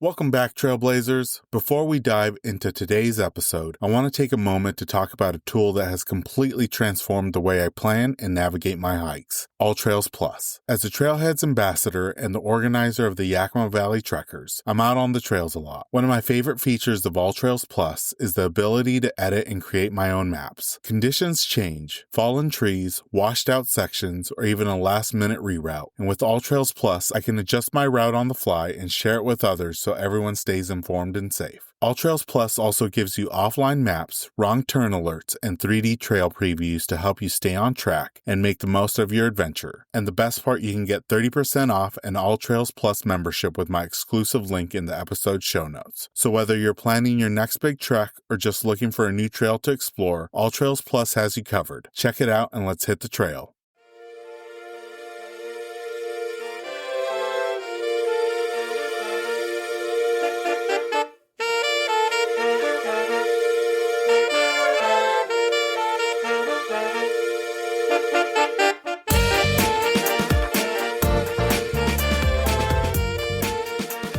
Welcome back, Trailblazers. Before we dive into today's episode, I want to take a moment to talk about a tool that has completely transformed the way I plan and navigate my hikes, AllTrails Plus. As a Trailheads ambassador and the organizer of the Yakima Valley Trekkers, I'm out on the trails a lot. One of my favorite features of AllTrails Plus is the ability to edit and create my own maps. Conditions change, fallen trees, washed out sections, or even a last-minute reroute. And with AllTrails Plus, I can adjust my route on the fly and share it with others so everyone stays informed and safe. AllTrails Plus also gives you offline maps, wrong turn alerts, and 3D trail previews to help you stay on track and make the most of your adventure. And the best part, you can get 30% off an AllTrails Plus membership with my exclusive link in the episode show notes. So whether you're planning your next big trek or just looking for a new trail to explore, AllTrails Plus has you covered. Check it out and let's hit the trail.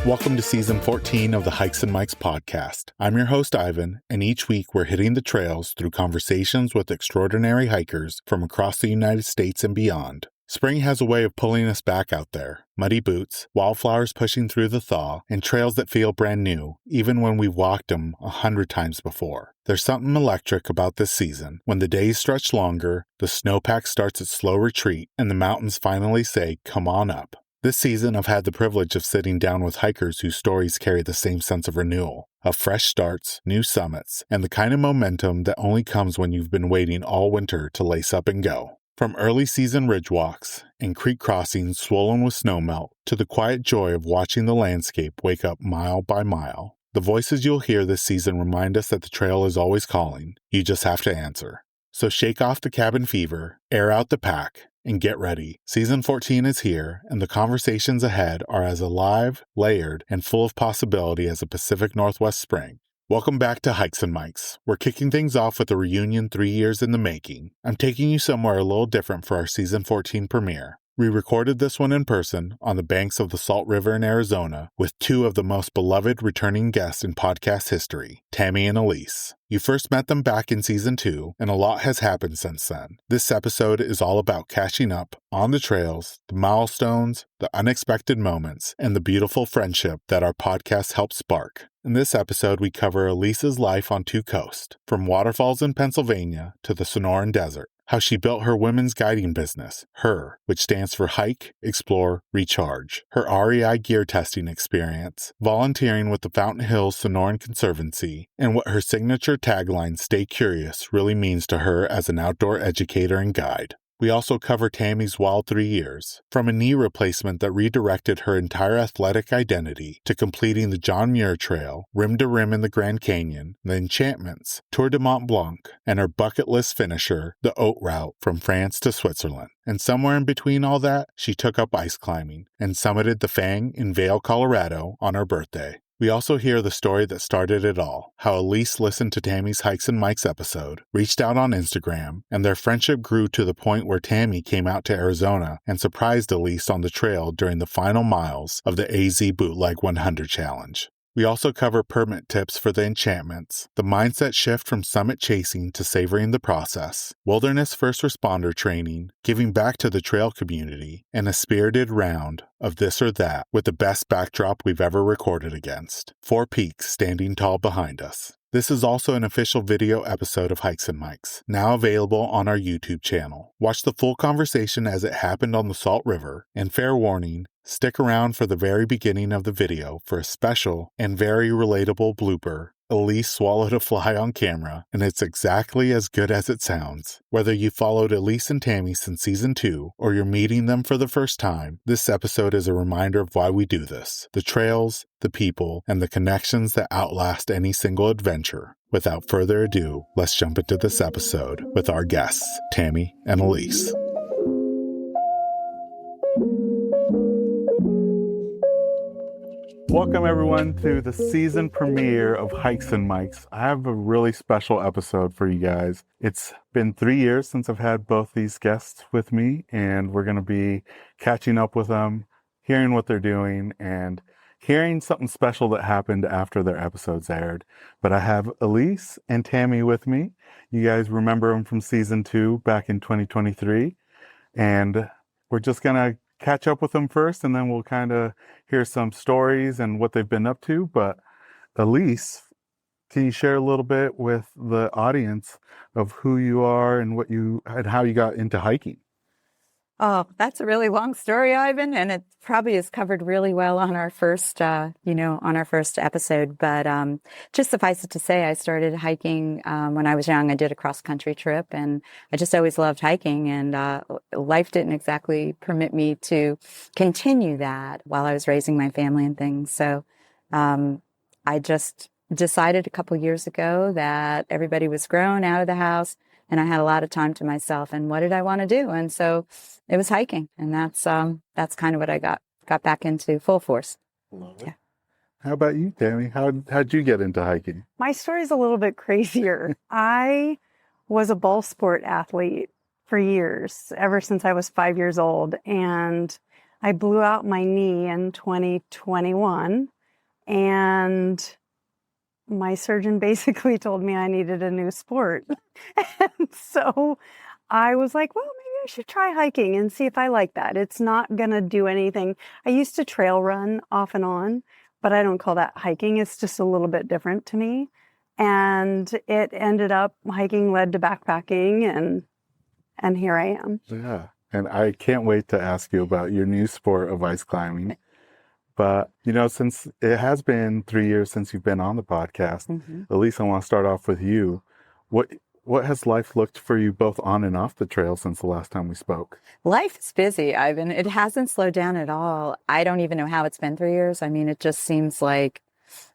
Welcome to Season 14 of the Hikes and Mikes podcast. I'm your host, Ivan, and each week we're hitting the trails through conversations with extraordinary hikers from across the United States and beyond. Spring has a way of pulling us back out there. Muddy boots, wildflowers pushing through the thaw, and trails that feel brand new, even when we've walked them 100 times before. There's something electric about this season. When the days stretch longer, the snowpack starts its slow retreat, and the mountains finally say, "Come on up." This season, I've had the privilege of sitting down with hikers whose stories carry the same sense of renewal, of fresh starts, new summits, and the kind of momentum that only comes when you've been waiting all winter to lace up and go. From early season ridge walks and creek crossings swollen with snowmelt to the quiet joy of watching the landscape wake up mile by mile, the voices you'll hear this season remind us that the trail is always calling. You just have to answer. So shake off the cabin fever, air out the pack, and get ready. Season 14 is here, and the conversations ahead are as alive, layered, and full of possibility as a Pacific Northwest spring. Welcome back to Hikes and Mikes. We're kicking things off with a reunion 3 years in the making. I'm taking you somewhere a little different for our Season 14 premiere. We recorded this one in person on the banks of the Salt River in Arizona with two of the most beloved returning guests in podcast history, Tami and Elise. You first met them back in Season 2, and a lot has happened since then. This episode is all about catching up on the trails, the milestones, the unexpected moments, and the beautiful friendship that our podcast helped spark. In this episode, we cover Elise's life on two coasts, from waterfalls in Pennsylvania to the Sonoran Desert. How she built her women's guiding business, HER, which stands for Hike, Explore, Recharge, her REI gear testing experience, volunteering with the Fountain Hills Sonoran Conservancy, and what her signature tagline, "Stay Curious," really means to her as an outdoor educator and guide. We also cover Tami's wild 3 years, from a knee replacement that redirected her entire athletic identity to completing the John Muir Trail, rim to rim in the Grand Canyon, the Enchantments, Tour de Mont Blanc, and her bucket list finisher, the Haute Route from France to Switzerland. And somewhere in between all that, she took up ice climbing and summited the Fang in Vail, Colorado on her birthday. We also hear the story that started it all, how Elise listened to Tami's Hikes and Mikes episode, reached out on Instagram, and their friendship grew to the point where Tami came out to Arizona and surprised Elise on the trail during the final miles of the AZ Bootleg 100 Challenge. We also cover permit tips for the Enchantments, the mindset shift from summit chasing to savoring the process, wilderness first responder training, giving back to the trail community, and a spirited round of this or that with the best backdrop we've ever recorded against. 4 peaks standing tall behind us. This is also an official video episode of Hikes and Mikes, now available on our YouTube channel. Watch the full conversation as it happened on the Salt River, and fair warning, stick around for the very beginning of the video for a special and very relatable blooper. Elise swallowed a fly on camera, and it's exactly as good as it sounds. Whether you followed Elise and Tami since Season 2, or you're meeting them for the first time, this episode is a reminder of why we do this. The trails, the people, and the connections that outlast any single adventure. Without further ado, let's jump into this episode with our guests, Tami and Elise. Welcome, everyone, to the season premiere of Hikes and Mikes. I have a really special episode for you guys. It's been 3 years since I've had both these guests with me, and we're going to be catching up with them, hearing what they're doing, and hearing something special that happened after their episodes aired. But I have Elise and Tami with me. You guys remember them from season 2 back in 2023. And we're just going to catch up with them first, and then we'll kind of hear some stories and what they've been up to. But Elise, can you share a little bit with the audience of who you are and how you got into hiking? Oh, that's a really long story, Ivan, and it probably is covered really well on our first, on our first episode. But just suffice it to say, I started hiking when I was young. I did a cross-country trip, and I just always loved hiking. And life didn't exactly permit me to continue that while I was raising my family and things. So I just decided a couple years ago that everybody was grown out of the house, and I had a lot of time to myself. And what did I want to do? And so it was hiking, and that's kind of what I got back into full force. Love it. Yeah. How about you, Tami? How'd you get into hiking? My story's a little bit crazier. I was a ball sport athlete for years, ever since I was 5 years old, and I blew out my knee in 2021, and my surgeon basically told me I needed a new sport. And so I was like, well, maybe I should try hiking and see if I like that. It's not going to do anything. I used to trail run off and on, but I don't call that hiking. It's just a little bit different to me. And it ended up hiking led to backpacking, and here I am. Yeah. And I can't wait to ask you about your new sport of ice climbing. But, since it has been 3 years since you've been on the podcast, Elise, I want to start off with you. What has life looked for you both on and off the trail since the last time we spoke? Life is busy, Ivan. It hasn't slowed down at all. I don't even know how it's been 3 years. I mean, it just seems like,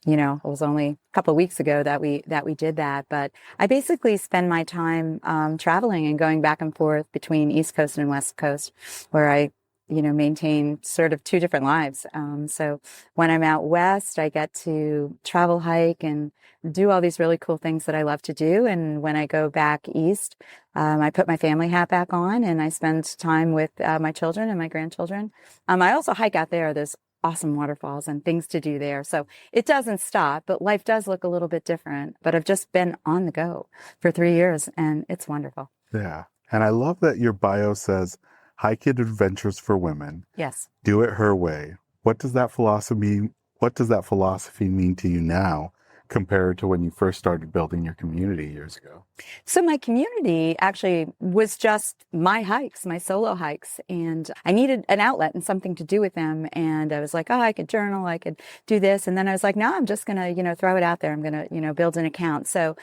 it was only a couple of weeks ago that we did that. But I basically spend my time traveling and going back and forth between East Coast and West Coast, where I maintain sort of two different lives. So when I'm out west, I get to travel, hike, and do all these really cool things that I love to do. And when I go back east, I put my family hat back on and I spend time with my children and my grandchildren. I also hike out there. There's awesome waterfalls and things to do there. So it doesn't stop, but life does look a little bit different. But I've just been on the go for 3 years, and it's wonderful. Yeah. And I love that your bio says, hike adventures for women. Yes. Do it her way. What does that philosophy mean to you now compared to when you first started building your community years ago? So my community actually was just my hikes, my solo hikes, and I needed an outlet and something to do with them. And I was like, oh, I could journal, I could do this. And then I was like, no, I'm just going to, throw it out there. I'm going to, build an account. So,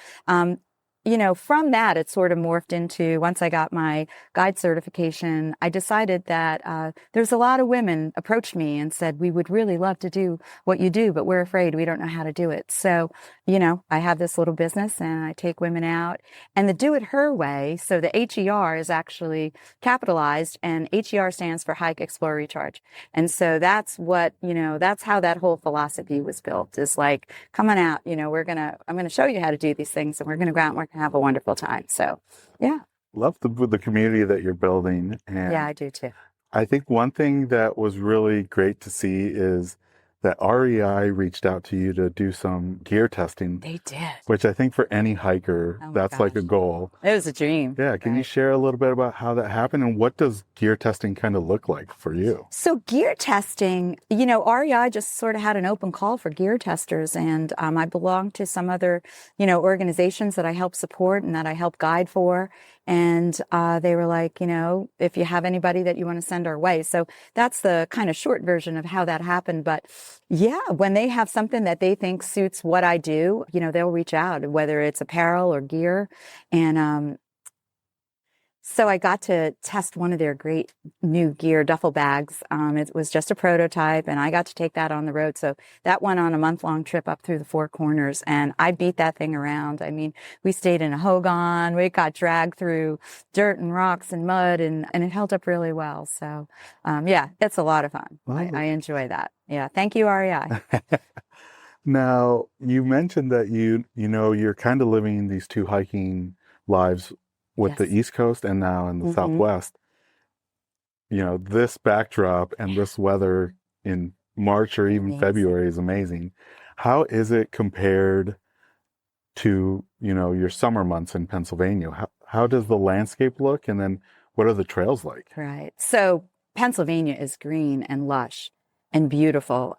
from that, it sort of morphed into, once I got my guide certification, I decided that there's a lot of women approached me and said, we would really love to do what you do, but we're afraid we don't know how to do it. So, I have this little business and I take women out, and the do it her way. So the HER is actually capitalized, and HER stands for Hike, Explore, Recharge. And so that's what, that's how that whole philosophy was built, is like, come on out, I'm going to show you how to do these things, and we're going to go out and we're going to have a wonderful time. So, yeah. Love the community that you're building. And yeah, I do too. I think one thing that was really great to see is that REI reached out to you to do some gear testing. They did. Which I think for any hiker, that's like a goal. It was a dream. Yeah. Can you share a little bit about how that happened, and what does gear testing kind of look like for you? So gear testing, REI just sort of had an open call for gear testers, and I belong to some other, organizations that I help support and that I help guide for. And they were like, if you have anybody that you want to send our way. So that's the kind of short version of how that happened. But yeah, when they have something that they think suits what I do, they'll reach out, whether it's apparel or gear. And so I got to test one of their great new gear duffel bags. It was just a prototype, and I got to take that on the road. So that went on a month-long trip up through the Four Corners, and I beat that thing around. I mean, we stayed in a hogan. We got dragged through dirt and rocks and mud, and it held up really well. So, yeah, it's a lot of fun. I enjoy that. Yeah. Thank you, REI. Now, you mentioned that you're kind of living these two hiking lives with the East Coast and now in the Southwest. This backdrop and this weather in March or even Amazing. February is amazing. How is it compared to, your summer months in Pennsylvania? How does the landscape look? And then what are the trails like? Right. So Pennsylvania is green and lush and beautiful.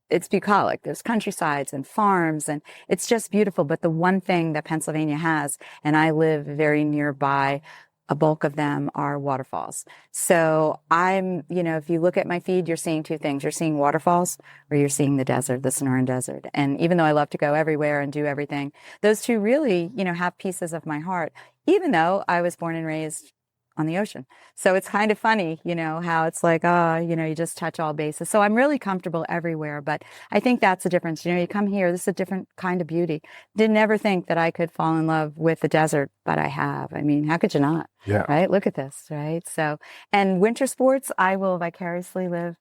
It's bucolic. There's countrysides and farms, and it's just beautiful. But the one thing that Pennsylvania has, and I live very nearby, a bulk of them are waterfalls. So if you look at my feed, you're seeing two things. You're seeing waterfalls or you're seeing the desert, the Sonoran Desert. And even though I love to go everywhere and do everything, those two really, have pieces of my heart, even though I was born and raised on the ocean. So it's kind of funny, how it's like, you just touch all bases. So I'm really comfortable everywhere, but I think that's the difference. You come here, this is a different kind of beauty. Didn't ever think that I could fall in love with the desert, but I have. I mean, how could you not? Yeah. Right? Look at this, right? So, and winter sports, I will vicariously live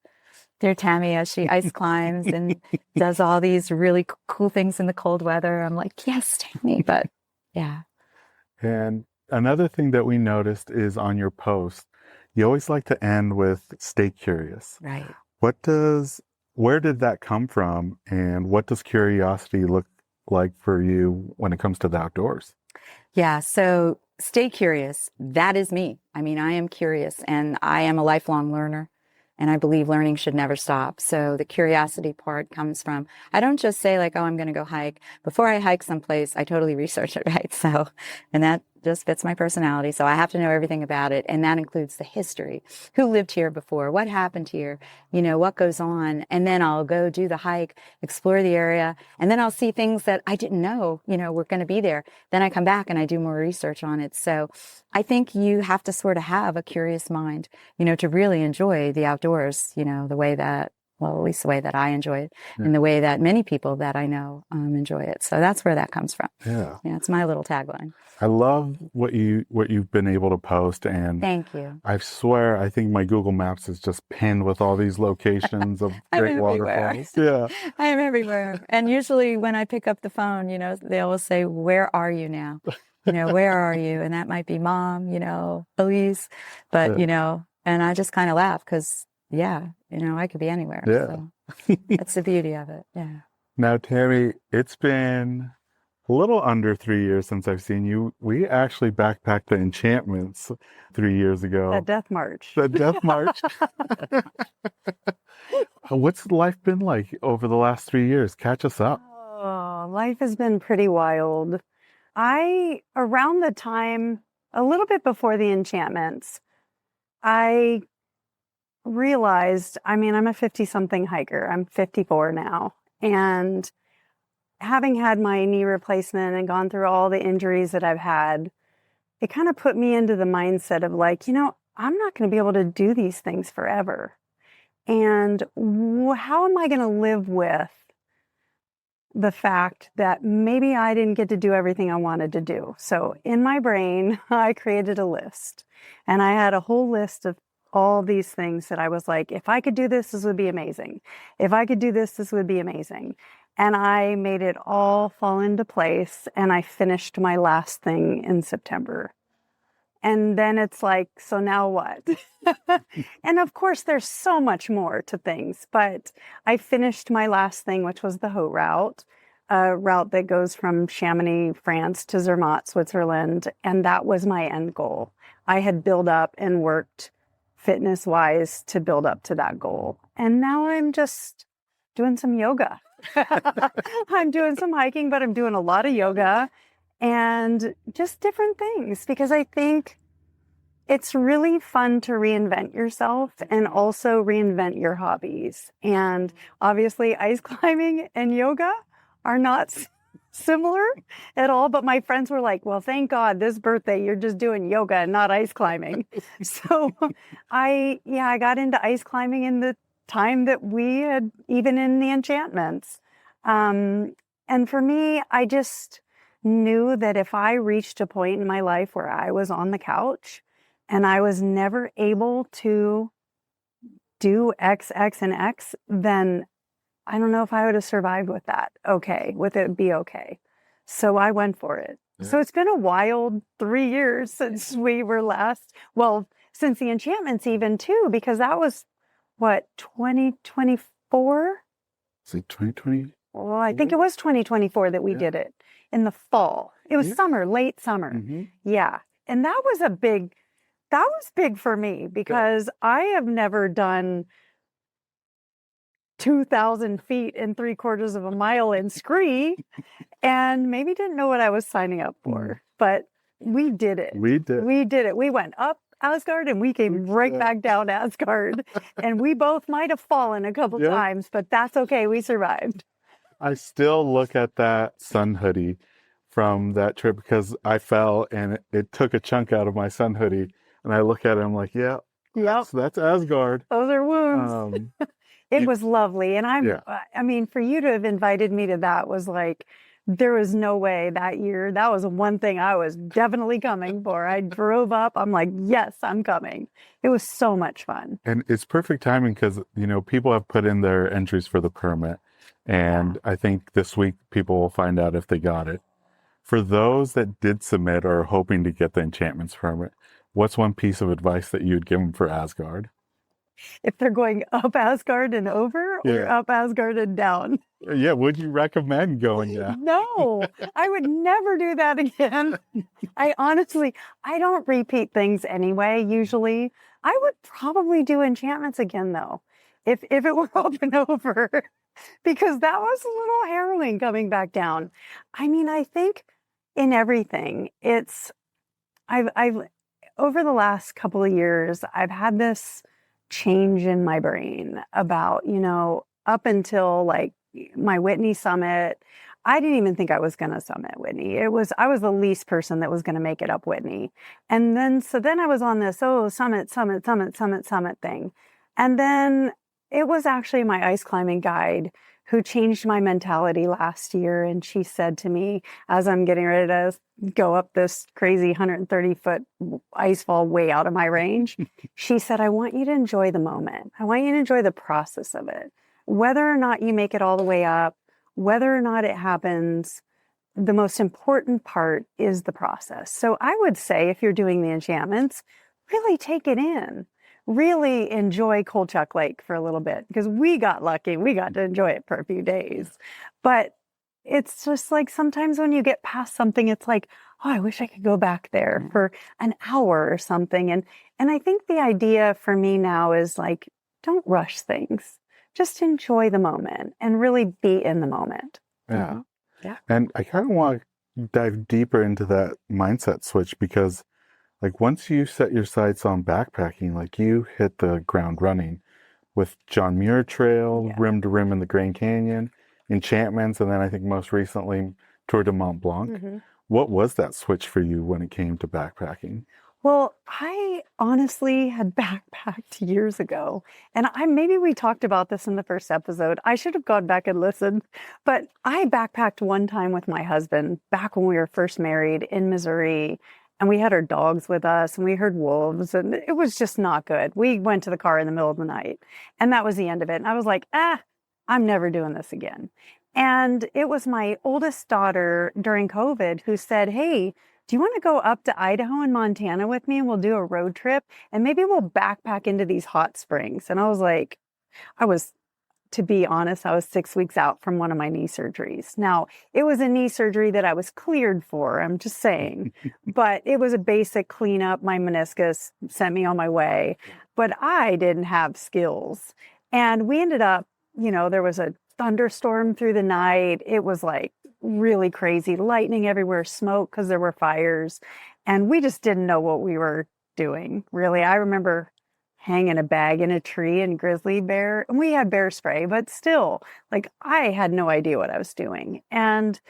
through Tami as she ice climbs and does all these really cool things in the cold weather. I'm like, yes, Tami, but yeah. And another thing that we noticed is on your post, you always like to end with "stay curious." Right. Where did that come from? And what does curiosity look like for you when it comes to the outdoors? Yeah. So stay curious. That is me. I mean, I am curious and I am a lifelong learner. And I believe learning should never stop. So the curiosity part comes from, I don't just say like, oh, I'm going to go hike. Before I hike someplace, I totally research it, right? So, and that just fits my personality. So I have to know everything about it. And that includes the history. Who lived here before? What happened here? What goes on? And then I'll go do the hike, explore the area. And then I'll see things that I didn't know, were going to be there. Then I come back and I do more research on it. So I think you have to sort of have a curious mind, to really enjoy the outdoors, the way that, well, at least the way that I enjoy it and the way that many people that I know enjoy it. So that's where that comes from. Yeah. Yeah, it's my little tagline. I love what you've been able to post, and thank you. I swear, I think my Google Maps is just pinned with all these locations of great waterfalls. Yeah, I am everywhere. And usually when I pick up the phone, they always say, "Where are you now? Where are you?" And that might be Mom, Elise, but and I just kind of laugh because I could be anywhere. Yeah, so that's the beauty of it. Yeah. Now, Tami, it's been a little under 3 years since I've seen you. We actually backpacked the Enchantments 3 years ago. The Death March. The Death March. What's life been like over the last 3 years? Catch us up. Oh, life has been pretty wild. Around the time, a little bit before the Enchantments, I realized, I'm a 50-something hiker. I'm 54 now. And having had my knee replacement and gone through all the injuries that I've had, it kind of put me into the mindset of like, I'm not going to be able to do these things forever. And how am I going to live with the fact that maybe I didn't get to do everything I wanted to do? So in my brain, I created a list, and I had a whole list of all these things that I was like, if I could do this, this would be amazing. If I could do this, this would be amazing. And I made it all fall into place, and I finished my last thing in September. And then it's like, so now what? And of course, there's so much more to things, but I finished my last thing, which was the Haute Route, a route that goes from Chamonix, France to Zermatt, Switzerland. And that was my end goal. I had built up and worked fitness-wise to build up to that goal. And now I'm just doing some yoga. I'm doing some hiking, but I'm doing a lot of yoga and just different things, because I think it's really fun to reinvent yourself and also reinvent your hobbies. And obviously ice climbing and yoga are not similar at all, but my friends were like, well, thank God this birthday you're just doing yoga and not ice climbing. So I got into ice climbing in the time that we had, even in the Enchantments. And for me, I just knew that if I reached a point in my life where I was on the couch and I was never able to do X, X, and X, then I don't know if I would have survived with that. With it be okay. So I went for it. Yeah. So it's been a wild 3 years since we were last, since the Enchantments even too, because that was what, 2024? Is it 2020? Well, I think it was 2024 that we did it in the fall. It was summer, late summer. Mm-hmm. Yeah. And that was big for me because I have never done 2,000 feet and 3/4 of a mile in scree and maybe didn't know what I was signing up for, but we did it. We did. We did it. We went up Asgard and we came right back down Asgard and we both might have fallen a couple times, but that's okay. We survived. I still look at that sun hoodie from that trip because I fell and it took a chunk out of my sun hoodie. And I look at it, I'm like, that's Asgard. Those are wounds. It was lovely. And I mean, for you to have invited me to that was like, there was no way that year. That was one thing I was definitely coming for. I drove up. I'm like, yes, I'm coming. It was so much fun. And it's perfect timing because, people have put in their entries for the permit. And I think this week people will find out if they got it. For those that did submit or are hoping to get the Enchantments permit, what's one piece of advice that you'd give them for Asgard? If they're going up Asgard and over or up Asgard and down? Yeah, would you recommend going there? No, I would never do that again. I don't repeat things anyway, usually. I would probably do Enchantments again, though, if it were up and over. Because that was a little harrowing coming back down. I mean, I think in everything, I've over the last couple of years, I've had this change in my brain about, up until like my Whitney summit, I didn't even think I was going to summit Whitney. I was the least person that was going to make it up Whitney. And then I was on this, summit thing. And then it was actually my ice climbing guide who changed my mentality last year. And she said to me, as I'm getting ready to go up this crazy 130-foot ice fall way out of my range, she said, I want you to enjoy the moment. I want you to enjoy the process of it. Whether or not you make it all the way up, whether or not it happens, the most important part is the process. So I would say if you're doing the Enchantments, really take it in. Really enjoy Kolchak Lake for a little bit because we got lucky. We got to enjoy it for a few days. But it's just like sometimes when you get past something, it's like, oh, I wish I could go back there for an hour or something. And I think the idea for me now is like, don't rush things. Just enjoy the moment and really be in the moment. Yeah. Yeah. And I kind of want to dive deeper into that mindset switch because like once you set your sights on backpacking, like you hit the ground running with John Muir Trail, rim to rim in the Grand Canyon, Enchantments, and then I think most recently Tour de Mont Blanc. Mm-hmm. What was that switch for you when it came to backpacking? Well, I honestly had backpacked years ago, and maybe we talked about this in the first episode. I should have gone back and listened, but I backpacked one time with my husband back when we were first married in Missouri. And we had our dogs with us and we heard wolves and it was just not good. We went to the car in the middle of the night and that was the end of it. And I was like, I'm never doing this again. And it was my oldest daughter during COVID who said, hey, do you want to go up to Idaho and Montana with me and we'll do a road trip and maybe we'll backpack into these hot springs? And I was like, to be honest, I was 6 weeks out from one of my knee surgeries. Now, it was a knee surgery that I was cleared for, I'm just saying, but it was a basic cleanup. My meniscus sent me on my way, but I didn't have skills. And we ended up, there was a thunderstorm through the night. It was like really crazy, lightning everywhere, smoke because there were fires. And we just didn't know what we were doing, really. I remember hanging a bag in a tree and grizzly bear. And we had bear spray, but still, like I had no idea what I was doing. And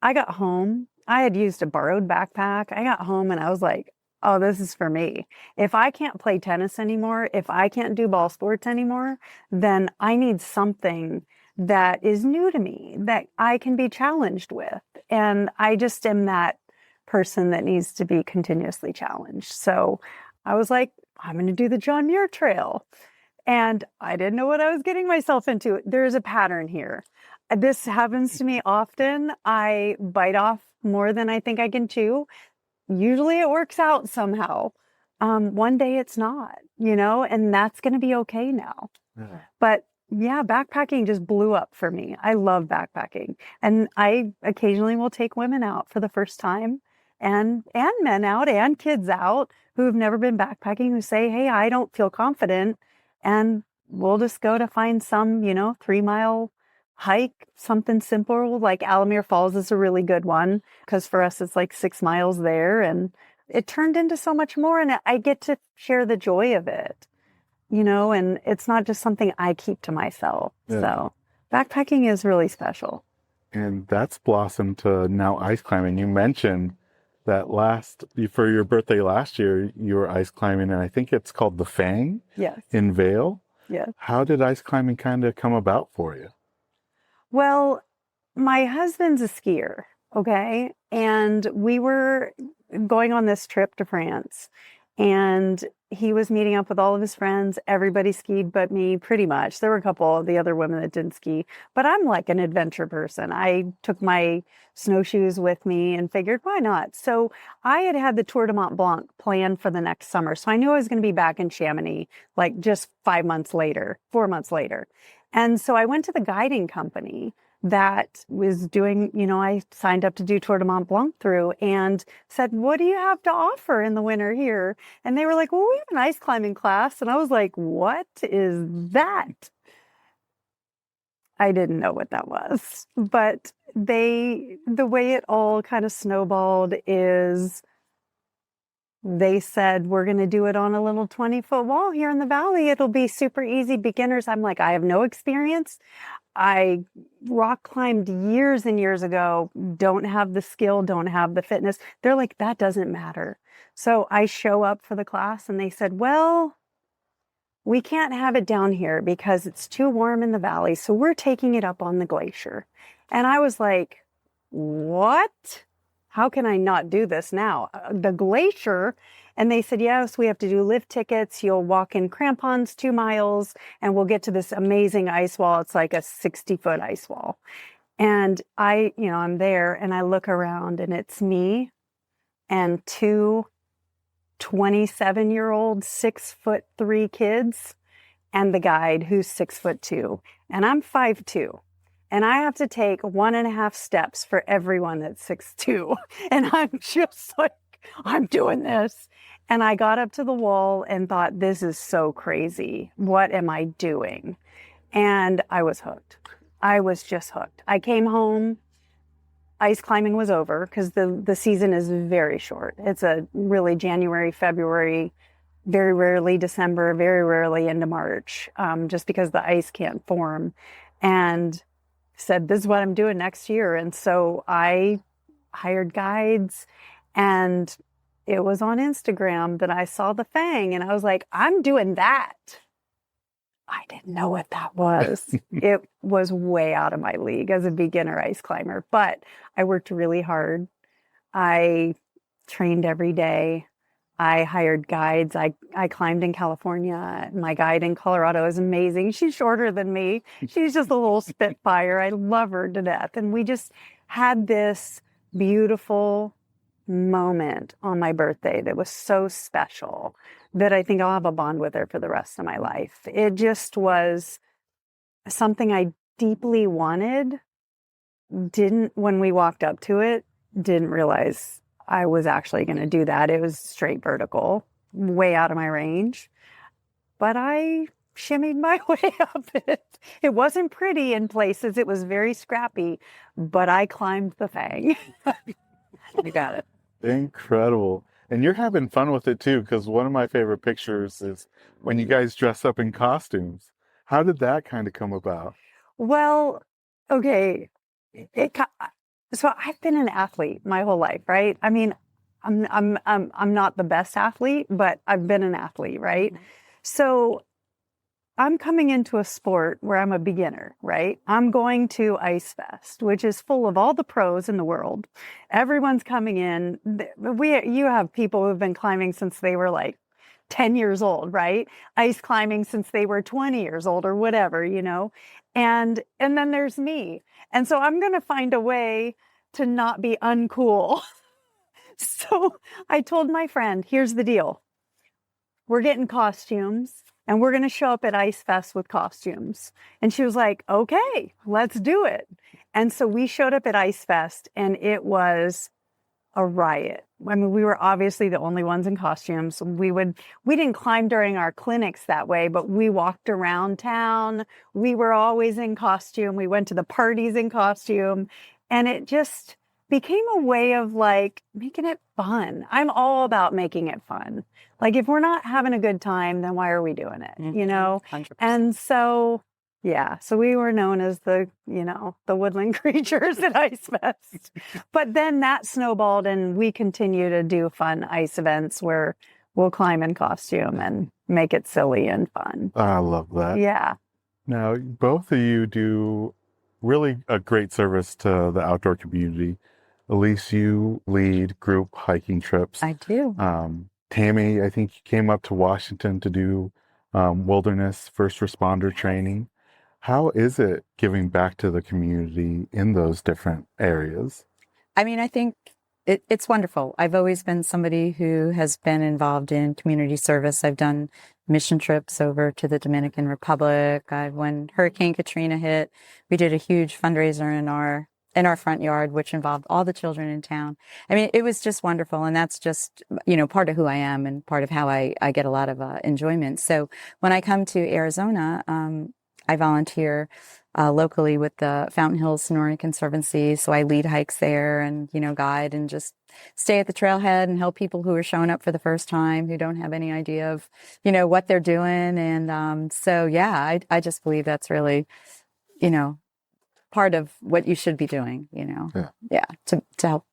I got home. I had used a borrowed backpack. I got home and I was like, oh, this is for me. If I can't play tennis anymore, if I can't do ball sports anymore, then I need something that is new to me that I can be challenged with. And I just am that person that needs to be continuously challenged. So I was like, I'm going to do the John Muir Trail. And I didn't know what I was getting myself into. There's a pattern here. This happens to me often. I bite off more than I think I can chew. Usually it works out somehow. One day it's not, and that's going to be okay now. Yeah. But yeah, backpacking just blew up for me. I love backpacking. And I occasionally will take women out for the first time and men out and kids out who've never been backpacking who say, hey, I don't feel confident. And we'll just go to find some, 3-mile hike, something simple like Alamere Falls is a really good one because for us it's like 6 miles there, and it turned into so much more, and I get to share the joy of it, and it's not just something I keep to myself. Yeah. So backpacking is really special. And that's blossomed to now ice climbing. You mentioned that for your birthday last year, you were ice climbing, and I think it's called the Fang. Yes. In Vail. Yes. How did ice climbing kind of come about for you? Well, my husband's a skier, okay? And we were going on this trip to France, and he was meeting up with all of his friends. Everybody skied but me, pretty much. There were a couple of the other women that didn't ski, but I'm like an adventure person. I took my snowshoes with me and figured, why not? So I had the Tour de Mont Blanc planned for the next summer. So I knew I was going to be back in Chamonix, like just 4 months later. And so I went to the guiding company that was doing, I signed up to do Tour de Mont Blanc through and said, what do you have to offer in the winter here? And they were like, well, we have an ice climbing class. And I was like, what is that? I didn't know what that was, but the way it all kind of snowballed is they said, we're going to do it on a little 20-foot wall here in the valley. It'll be super easy, beginners. I'm like, I have no experience. I rock climbed years and years ago, don't have the skill, don't have the fitness. They're like, that doesn't matter. So I show up for the class and they said, well, we can't have it down here because it's too warm in the valley. So we're taking it up on the glacier. And I was like, what? How can I not do this now? The glacier? And they said, yes, we have to do lift tickets. You'll walk in crampons 2 miles and we'll get to this amazing ice wall. It's like a 60-foot ice wall. And I'm there and I look around and it's me and 2 27-year-old 6'3" kids and the guide who's 6'2". And I'm 5'2". And I have to take 1.5 steps for everyone that's 6'2". And I'm just like, I'm doing this. And I got up to the wall and thought, this is so crazy. What am I doing? And I was hooked. I was just hooked. I came home. Ice climbing was over because the season is very short. It's a really January, February, very rarely December, very rarely into March, just because the ice can't form. And said, this is what I'm doing next year. And so I hired guides, and it was on Instagram that I saw the Fang, and I was like, I'm doing that. I didn't know what that was. It was way out of my league as a beginner ice climber, but I worked really hard. I trained every day. I hired guides. I climbed in California. My guide in Colorado is amazing. She's shorter than me. She's just a little spitfire. I love her to death. And we just had this beautiful moment on my birthday that was so special that I think I'll have a bond with her for the rest of my life. It just was something I deeply wanted. When we walked up to it, didn't realize I was actually going to do that. It was straight vertical, way out of my range. But I shimmied my way up it. It wasn't pretty in places. It was very scrappy, but I climbed the Fang. You got it. Incredible. And you're having fun with it too, because one of my favorite pictures is when you guys dress up in costumes. How did that kind of come about? Well, okay. So I've been an athlete my whole life, right? I mean, I'm not the best athlete, but I've been an athlete, right? Mm-hmm. So I'm coming into a sport where I'm a beginner, right? I'm going to Ice Fest, which is full of all the pros in the world. Everyone's coming in. You have people who've been climbing since they were like 10 years old, right? Ice climbing since they were 20 years old or whatever, And then there's me. And so I'm going to find a way to not be uncool. So I told my friend, here's the deal. we're getting costumes and we're going to show up at Ice Fest with costumes. And she was like, okay, let's do it. And so we showed up at Ice Fest and it was a riot. I mean, we were obviously the only ones in costumes. We didn't climb during our clinics that way, but we walked around town. We were always in costume. We went to the parties in costume, and it just became a way of like making it fun. I'm all about making it fun. Like if we're not having a good time, then why are we doing it? You know? 100%. And so yeah, so we were known as the woodland creatures at Ice Fest. But then that snowballed and we continue to do fun ice events where we'll climb in costume and make it silly and fun. I love that. Yeah. Now, both of you do really a great service to the outdoor community. Elise, you lead group hiking trips. I do. Tami, I think you came up to Washington to do wilderness first responder training. How is it giving back to the community in those different areas? I mean, I think it's wonderful. I've always been somebody who has been involved in community service. I've done mission trips over to the Dominican Republic. When Hurricane Katrina hit, we did a huge fundraiser in our front yard, which involved all the children in town. I mean, it was just wonderful. And that's just, part of who I am and part of how I get a lot of enjoyment. So when I come to Arizona, I volunteer locally with the Fountain Hills Sonoran Conservancy. So I lead hikes there and, guide and just stay at the trailhead and help people who are showing up for the first time, who don't have any idea of, what they're doing. And so, yeah, I just believe that's really, part of what you should be doing, to help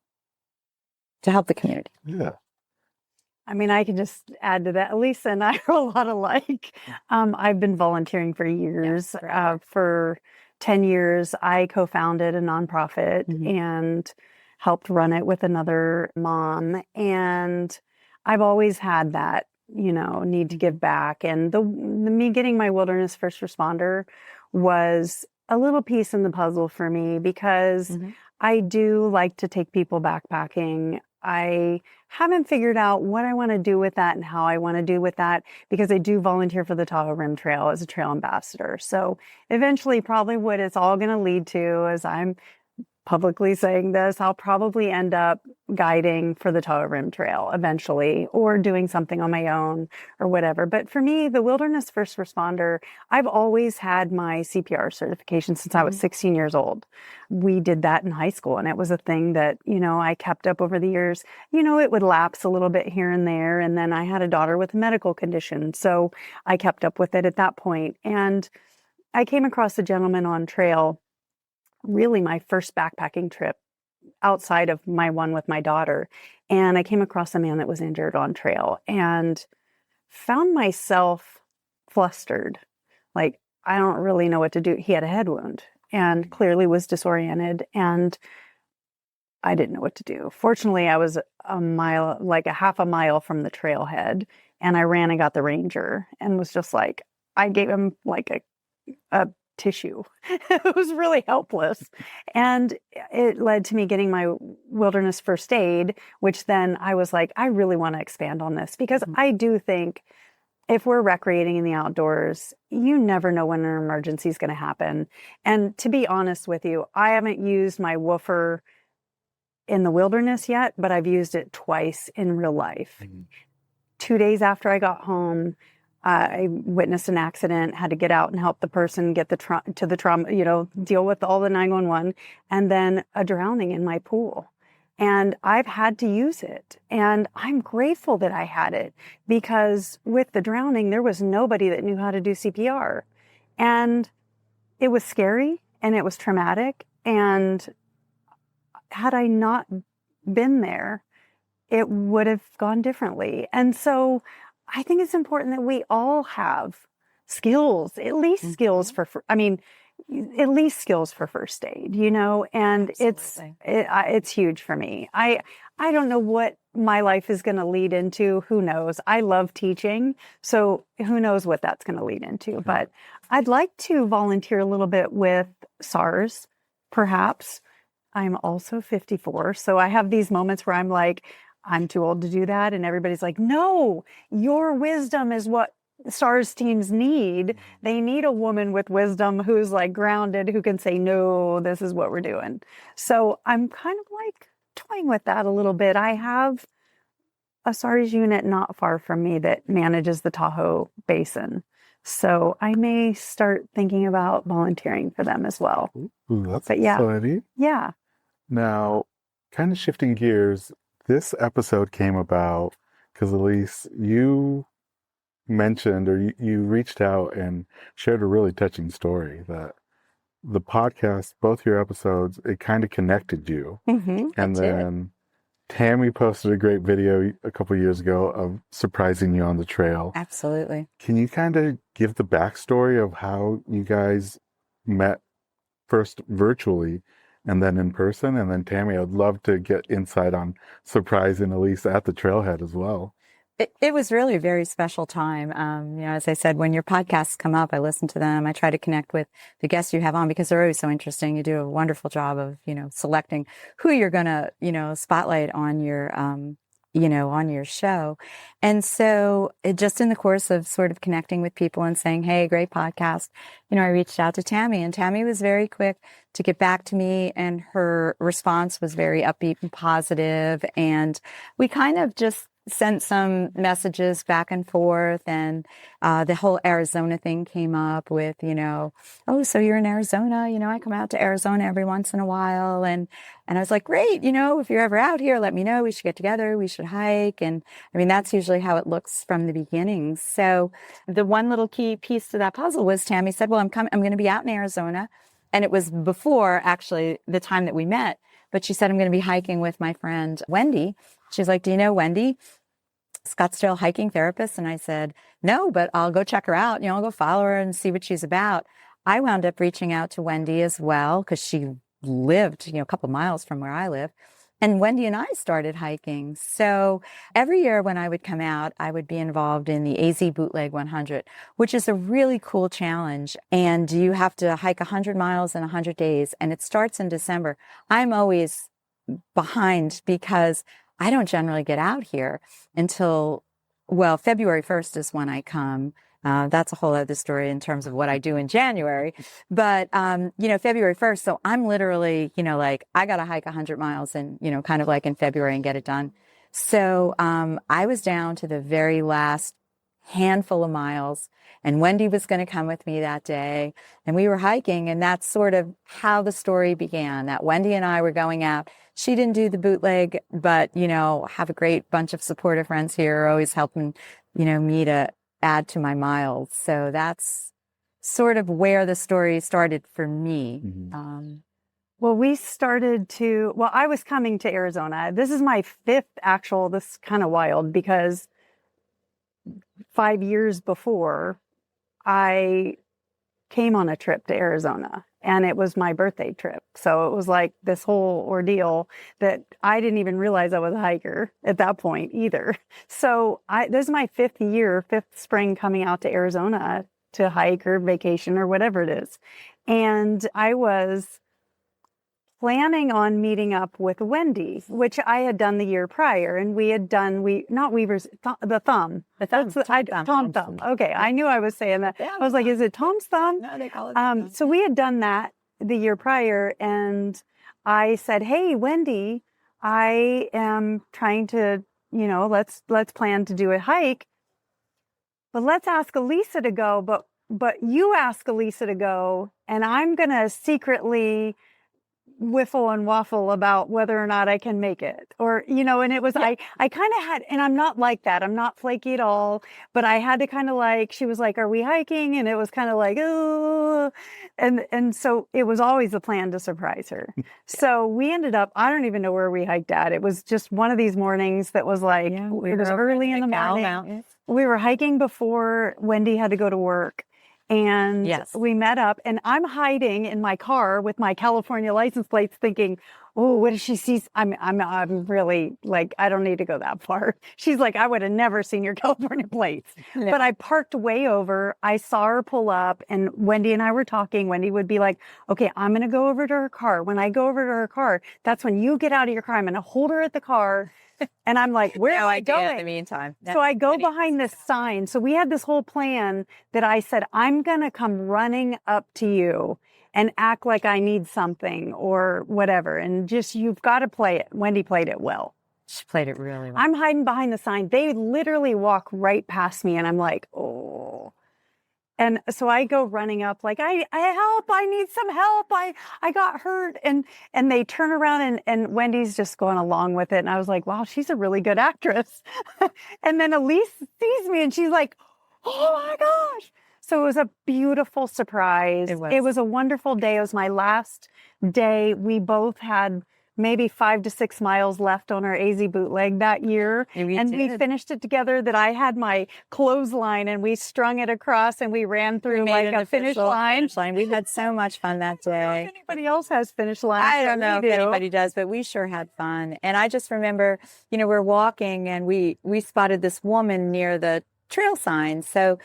the community. Yeah. I mean, I can just add to that. Lisa and I are a lot alike. I've been volunteering for years. For 10 years, I co-founded a nonprofit and helped run it with another mom. And I've always had that, need to give back. And me getting my wilderness first responder was a little piece in the puzzle for me because I do like to take people backpacking. I haven't figured out what I want to do with that and how I want to do with that because I do volunteer for the Tahoe Rim Trail as a trail ambassador. So eventually probably what it's all going to lead to as I'm publicly saying this, I'll probably end up guiding for the Tahoe Rim Trail eventually or doing something on my own or whatever. But for me, the wilderness first responder, I've always had my CPR certification since I was 16 years old. We did that in high school and it was a thing that, I kept up over the years. It would lapse a little bit here and there. And then I had a daughter with a medical condition. So I kept up with it at that point. And I came across a gentleman on trail, really my first backpacking trip outside of my one with my daughter. And I came across a man that was injured on trail and found myself flustered. Like, I don't really know what to do. He had a head wound and clearly was disoriented and I didn't know what to do. Fortunately, I was a half a mile from the trailhead and I ran and got the ranger and was just like, I gave him like a tissue. It was really helpless. And it led to me getting my wilderness first aid, which then I was like, I really want to expand on this because I do think if we're recreating in the outdoors, you never know when an emergency is going to happen. And to be honest with you, I haven't used my woofer in the wilderness yet, but I've used it twice in real life. 2 days after I got home, I witnessed an accident, had to get out and help the person get to the trauma, deal with all the 911, and then a drowning in my pool. And I've had to use it. And I'm grateful that I had it because with the drowning, there was nobody that knew how to do CPR. And it was scary and it was traumatic. And had I not been there, it would have gone differently. And so I think it's important that we all have skills, at least skills for first aid, and it's huge for me. I don't know what my life is going to lead into. Who knows? I love teaching. So who knows what that's going to lead into, but I'd like to volunteer a little bit with SARS, perhaps. I'm also 54. So I have these moments where I'm like, I'm too old to do that. And everybody's like, no, your wisdom is what stars teams need. They need a woman with wisdom who's like grounded, who can say, no, this is what we're doing. So I'm kind of like toying with that a little bit. I have a SARS unit not far from me that manages the Tahoe Basin. So I may start thinking about volunteering for them as well. Ooh, that's But yeah. exciting. Yeah. Now, kind of shifting gears, this episode came about because Elise, you mentioned or you reached out and shared a really touching story that the podcast, both your episodes, it kind of connected you. And then Tami posted a great video a couple years ago of surprising you on the trail. Absolutely. Can you kind of give the backstory of how you guys met first virtually and then in person? And then Tami, I'd love to get insight on surprising Elise at the trailhead as well. It was really a very special time. As I said, when your podcasts come up, I listen to them. I try to connect with the guests you have on because they're always so interesting. You do a wonderful job of, selecting who you're going to, spotlight on your, on your show. And so just in the course of sort of connecting with people and saying, hey, great podcast, I reached out to Tami, and Tami was very quick to get back to me, and her response was very upbeat and positive. And we kind of just sent some messages back and forth, and the whole Arizona thing came up with, oh, so you're in Arizona, I come out to Arizona every once in a while. And I was like, great, if you're ever out here, let me know. We should get together. We should hike. And I mean, that's usually how it looks from the beginning. So the one little key piece to that puzzle was Tami said, well, I'm going to be out in Arizona. And it was before actually the time that we met, but she said, I'm going to be hiking with my friend, Wendy. She's like, do you know Wendy, Scottsdale hiking therapist? And I said, no, but I'll go check her out. I'll go follow her and see what she's about. I wound up reaching out to Wendy as well because she lived, a couple miles from where I live. And Wendy and I started hiking. So every year when I would come out, I would be involved in the AZ Bootleg 100, which is a really cool challenge. And you have to hike 100 miles in 100 days. And it starts in December. I'm always behind because I don't generally get out here until, February 1st is when I come. That's a whole other story in terms of what I do in January. But, February 1st. So I'm literally, I got to hike 100 miles and, kind of like in February and get it done. So I was down to the very last handful of miles, and Wendy was going to come with me that day, and we were hiking. And that's sort of how the story began, that Wendy and I were going out. She didn't do the bootleg, but, have a great bunch of supportive friends here, always helping, me to add to my miles. So that's sort of where the story started for me. I was coming to Arizona. This is my fifth actual, this is kind of wild because 5 years before I came on a trip to Arizona, and it was my birthday trip. So it was like this whole ordeal that I didn't even realize I was a hiker at that point either. So this is my fifth spring coming out to Arizona to hike or vacation or whatever it is. And I was planning on meeting up with Wendy, which I had done the year prior, and we had done the thumb. That's Tom Thumb. Okay, I knew I was saying that. Yeah, I was like, is it Tom's Thumb? No, they call it. So we had done that the year prior, and I said, hey, Wendy, I am trying to, let's plan to do a hike, but let's ask Elisa to go. But you ask Elisa to go, and I'm gonna secretly whiffle and waffle about whether or not I can make it, or and it was I kind of had, and I'm not like that, I'm not flaky at all, but I had to kind of she was like, are we hiking? And it was kind of like, oh, and so it was always the plan to surprise her. So we ended up, I don't even know where we hiked at. It was just one of these mornings that was like, it was early in the morning. We were hiking before Wendy had to go to work. And we met up, and I'm hiding in my car with my California license plates thinking, oh, what does she see? I'm really like, I don't need to go that far. She's like, I would have never seen your California plates. No. But I parked way over. I saw her pull up, and Wendy and I were talking. Wendy would be like, okay, I'm going to go over to her car. When I go over to her car, that's when you get out of your car. I'm going to hold her at the car And I'm like, where am I going? In the meantime. So I go behind this sign. So we had this whole plan that I said, I'm going to come running up to you and act like I need something or whatever. And just, you've got to play it. Wendy played it well. She played it really well. I'm hiding behind the sign. They literally walk right past me and I'm like, oh. And so I go running up like, I help, I need some help. I got hurt. And they turn around and Wendy's just going along with it. And I was like, wow, she's a really good actress. And then Elise sees me and she's like, oh my gosh. So it was a beautiful surprise. It was a wonderful day. It was my last day. We both had maybe 5 to 6 miles left on our AZ Bootleg that year. And we finished it together that I had my clothesline and we strung it across and we ran through like a finish line. We had so much fun that day. I don't know if anybody else has finish lines. I don't know if anybody does, but we sure had fun. And I just remember, we're walking and we spotted this woman near the trail sign. So,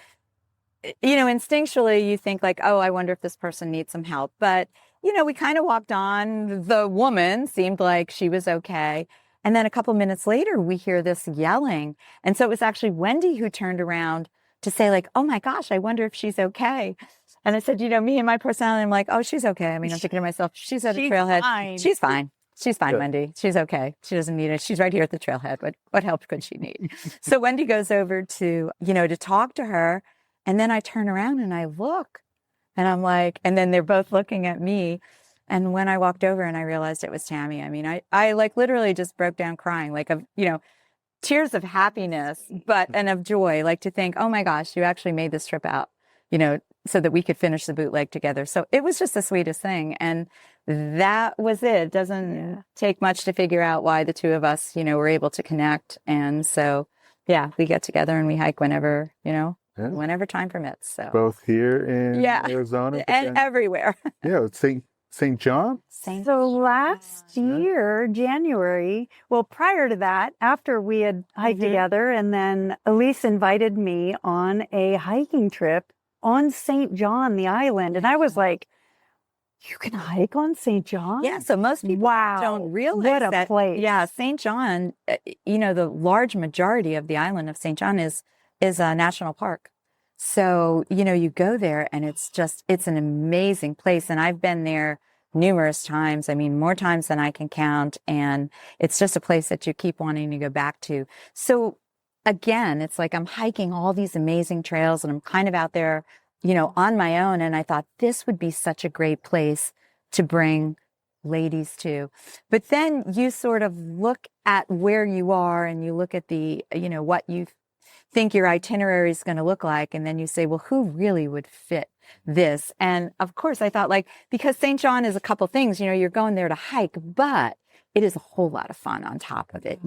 instinctually you think like, oh, I wonder if this person needs some help. But we kind of walked on. The woman seemed like she was okay. And then a couple minutes later, we hear this yelling. And so it was actually Wendy who turned around to say like, oh my gosh, I wonder if she's okay. And I said, me and my personality, I'm like, oh, she's okay. I mean, I'm thinking to myself, she's at a trailhead. Fine. She's fine. She's fine, Wendy. She's okay. She doesn't need it. She's right here at the trailhead. What help could she need? So Wendy goes over to, to talk to her. And then I turn around and I look. And I'm like, and then they're both looking at me. And when I walked over and I realized it was Tami, I mean, I like literally just broke down crying, like, tears of happiness, and of joy, like to think, oh my gosh, you actually made this trip out, so that we could finish the bootleg together. So it was just the sweetest thing. And that was it. It doesn't take much to figure out why the two of us, were able to connect. And so, we get together and we hike whenever, whenever time permits. So both here in Arizona and everywhere. St. John. So last year, January, well, prior to that, after we had hiked together, and then Elise invited me on a hiking trip on St. John, the island, and I was like, you can hike on St. John? Yeah, so most people don't realize what a place. Yeah, St. John, the large majority of the island of St. John is a national park. So, you go there and it's an amazing place. And I've been there numerous times. I mean, more times than I can count. And it's just a place that you keep wanting to go back to. So again, it's like I'm hiking all these amazing trails and I'm kind of out there, on my own. And I thought this would be such a great place to bring ladies to. But then you sort of look at where you are and you look at the, what you think your itinerary is going to look like. And then you say, well, who really would fit this? And of course, I thought because St. John is a couple things, you're going there to hike, but it is a whole lot of fun on top of it.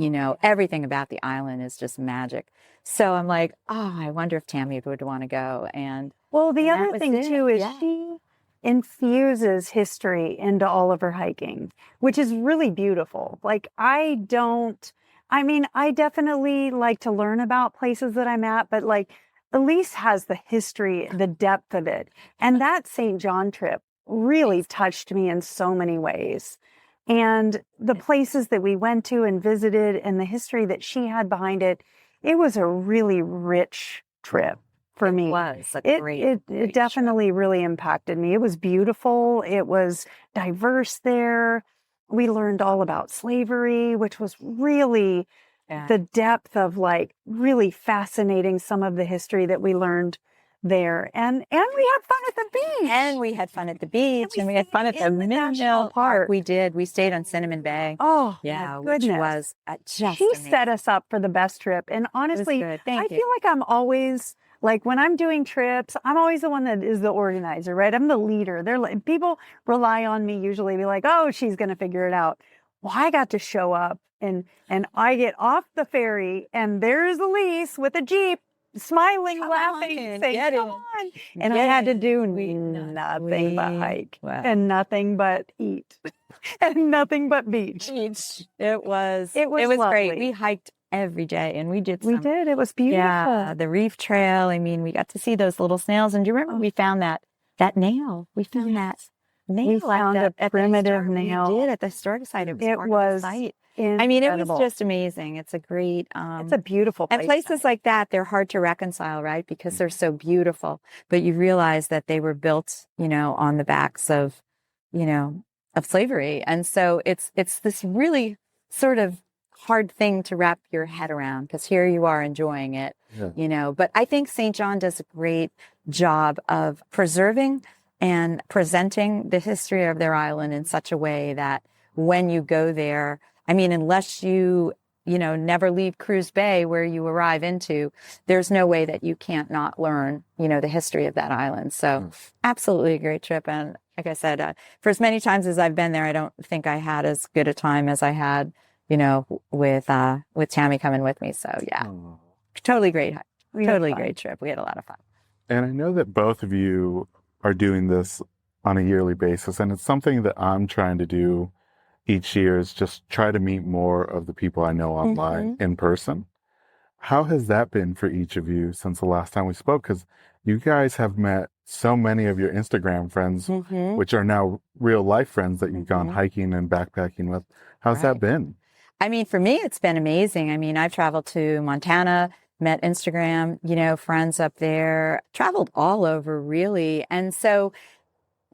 Everything about the island is just magic. So I'm like, oh, I wonder if Tami would want to go. And well, the other thing too is she infuses history into all of her hiking, which is really beautiful. Like I definitely like to learn about places that I'm at, but Elise has the history, the depth of it. And that St. John trip really touched me in so many ways. And the places that we went to and visited and the history that she had behind it, it was a really rich trip for me. It was a great It definitely really impacted me. It was beautiful. It was diverse there. We learned all about slavery, which was really the depth of really fascinating, some of the history that we learned there. And we had fun at the beach. And we had fun at the beach. And we had fun at the National Park. We did. We stayed on Cinnamon Bay. Oh, yeah, which was just She amazing. Set us up for the best trip. And honestly, I feel like I'm always when I'm doing trips, I'm always the one that is the organizer, right? I'm the leader. People rely on me usually, be like, oh, she's going to figure it out. Well, I got to show up and I get off the ferry and there's Elise with a Jeep, smiling, laughing, saying, come on. And I had to do nothing but hike and nothing but eat and nothing but beach. It was great. We hiked every day and we did. It was beautiful. Yeah, the reef trail. I mean, we got to see those little snails. And do you remember we found that nail? We found that We found a primitive nail. We did at the historic site. It was It part was of the site. incredible. I mean, it was just amazing. It's a great, It's a beautiful place. and places like that, they're hard to reconcile, right? Because they're so beautiful, but you realize that they were built, on the backs of, of slavery. And so it's this really sort of hard thing to wrap your head around, because here you are enjoying it, but I think St. John does a great job of preserving and presenting the history of their island in such a way that when you go there, I mean, unless you never leave Cruz Bay where you arrive into, there's no way that you can't not learn, the history of that island. So absolutely a great trip. And like I said, for as many times as I've been there, I don't think I had as good a time as I had, with Tami coming with me. So yeah, totally great. Totally great trip. We had a lot of fun. And I know that both of you are doing this on a yearly basis, and it's something that I'm trying to do each year, is just try to meet more of the people I know online in person. How has that been for each of you since the last time we spoke? Because you guys have met so many of your Instagram friends, which are now real life friends that you've gone hiking and backpacking with. How's that been? I mean, for me, it's been amazing. I mean, I've traveled to Montana, met Instagram, friends up there, traveled all over really. And so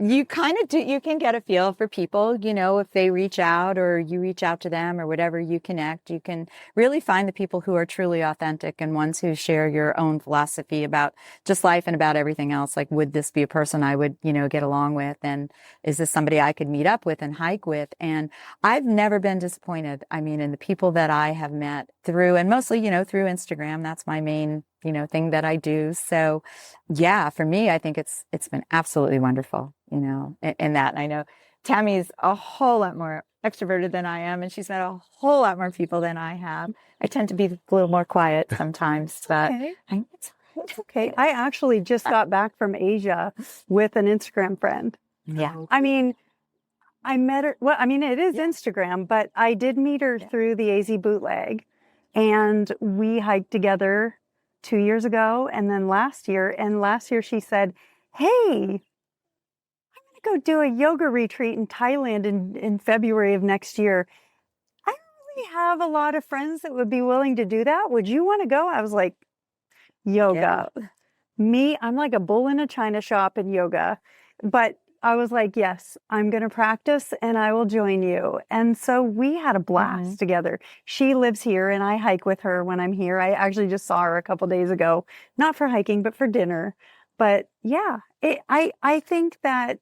you kind of you can get a feel for people, if they reach out or you reach out to them or whatever, you connect, you can really find the people who are truly authentic and ones who share your own philosophy about just life and about everything else. Like, would this be a person I would, get along with? And is this somebody I could meet up with and hike with? And I've never been disappointed. I mean, in the people that I have met through, and mostly, through Instagram, that's my main, thing that I do. So yeah, for me, I think it's been absolutely wonderful, in that. And I know Tammy's a whole lot more extroverted than I am, and she's met a whole lot more people than I have. I tend to be a little more quiet sometimes, but it's okay. I actually just got back from Asia with an Instagram friend. Yeah. I mean, I met her. Well, I mean, it is Instagram, but I did meet her through the AZ Bootleg, and we hiked together 2 years ago, and then last year. And last year she said, "Hey, I'm going to go do a yoga retreat in Thailand in February of next year. I don't really have a lot of friends that would be willing to do that. Would you want to go?" I was like, yoga. Yeah. Me, I'm like a bull in a china shop in yoga. But I was like, yes, I'm going to practice and I will join you. And so we had a blast together. She lives here and I hike with her when I'm here. I actually just saw her a couple days ago, not for hiking, but for dinner. But yeah, I think that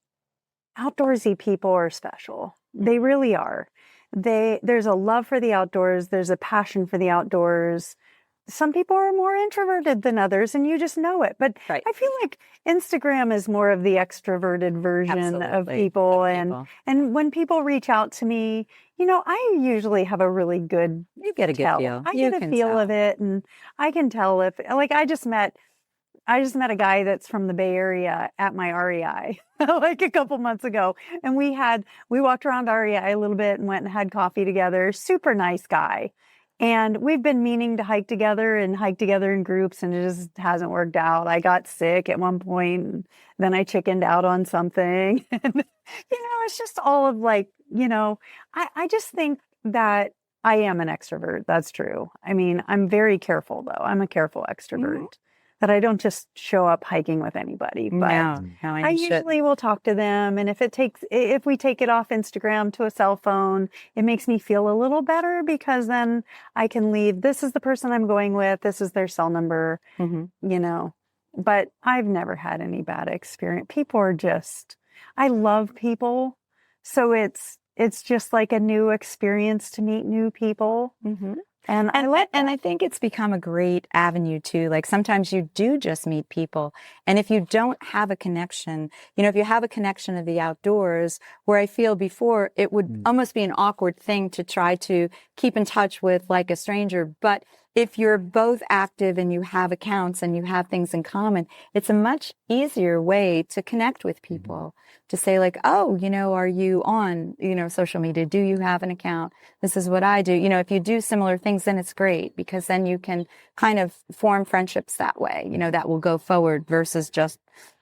outdoorsy people are special. They really are. There's a love for the outdoors. There's a passion for the outdoors. Some people are more introverted than others, and you just know it. But I feel like Instagram is more of the extroverted version of people. And when people reach out to me, I usually have a really good feel. I get a feel of it, and I can tell if, like, I just met a guy that's from the Bay Area at my REI like a couple months ago, and we walked around REI a little bit and went and had coffee together. Super nice guy. And we've been meaning to hike together in groups, and it just hasn't worked out. I got sick at one point, and then I chickened out on something. And, it's just all of like, I just think that I am an extrovert. That's true. I mean, I'm very careful though. I'm a careful extrovert. That I don't just show up hiking with anybody, but I usually will talk to them. And if we take it off Instagram to a cell phone, it makes me feel a little better, because then I can leave. This is the person I'm going with. This is their cell number, but I've never had any bad experience. People are I love people. So it's just like a new experience to meet new people. And I think it's become a great avenue too. Like, sometimes you do just meet people. And if you don't have a connection, if you have a connection of the outdoors, where I feel before it would almost be an awkward thing to try to keep in touch with like a stranger. But if you're both active and you have accounts and you have things in common, it's a much easier way to connect with people, to say like, oh, are you on, social media? Do you have an account? This is what I do. If you do similar things, then it's great, because then you can kind of form friendships that way, that will go forward versus just,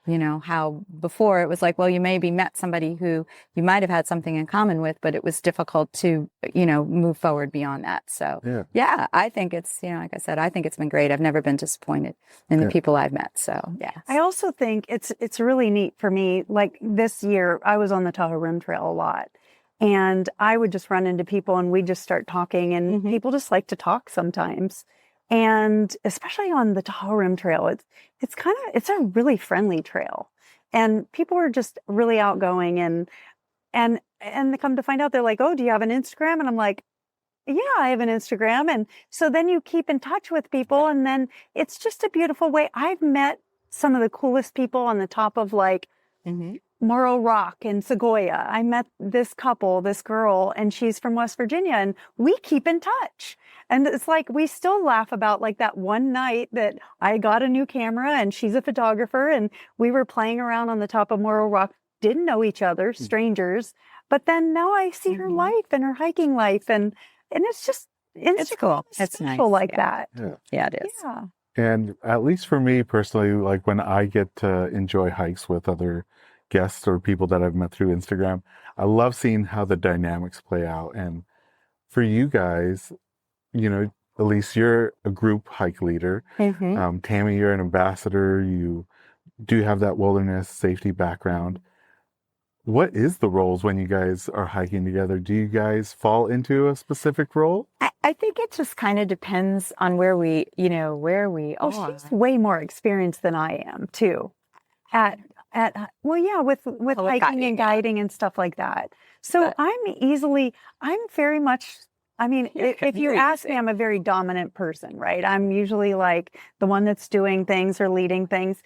You know, how before it was like, well, you maybe met somebody who you might have had something in common with, but it was difficult to, you know, move forward beyond that. So, yeah, I think it's, you know, like I said, I think it's been great. I've never been disappointed in the people I've met. So, yeah. I also think it's really neat for me. Like this year, I was on the Haute Route Trail a lot. And I would just run into people and we'd just start talking, and people just like to talk sometimes. And especially on the Haute Route Trail, it's a really friendly trail, and people are just really outgoing, and they come to find out, they're like, "Oh, do you have an Instagram?" And I'm like, "Yeah, I have an Instagram." And so then you keep in touch with people, and then it's just a beautiful way. I've met some of the coolest people on the top of like Morro Rock and Sequoia. I met this couple, this girl, and she's from West Virginia, and we keep in touch. And it's like, we still laugh about like that one night that I got a new camera and she's a photographer, and we were playing around on the top of Morro Rock, didn't know each other, strangers. But then now I see her life and her hiking life, and it's just, it's cool. It's nice like that. Yeah, it is. Yeah. And at least for me personally, like when I get to enjoy hikes with other guests or people that I've met through Instagram, I love seeing how the dynamics play out. And for you guys, you know, Elise, you're a group hike leader. Tami, you're an ambassador. You do have that wilderness safety background. What is the roles when you guys are hiking together? Do you guys fall into a specific role? I think it just kind of depends on where we are. She's way more experienced than I am too. With hiking and guiding and stuff like that. So I'm very much, I mean, if you ask me, I'm a very dominant person, right? I'm usually like the one that's doing things or leading things.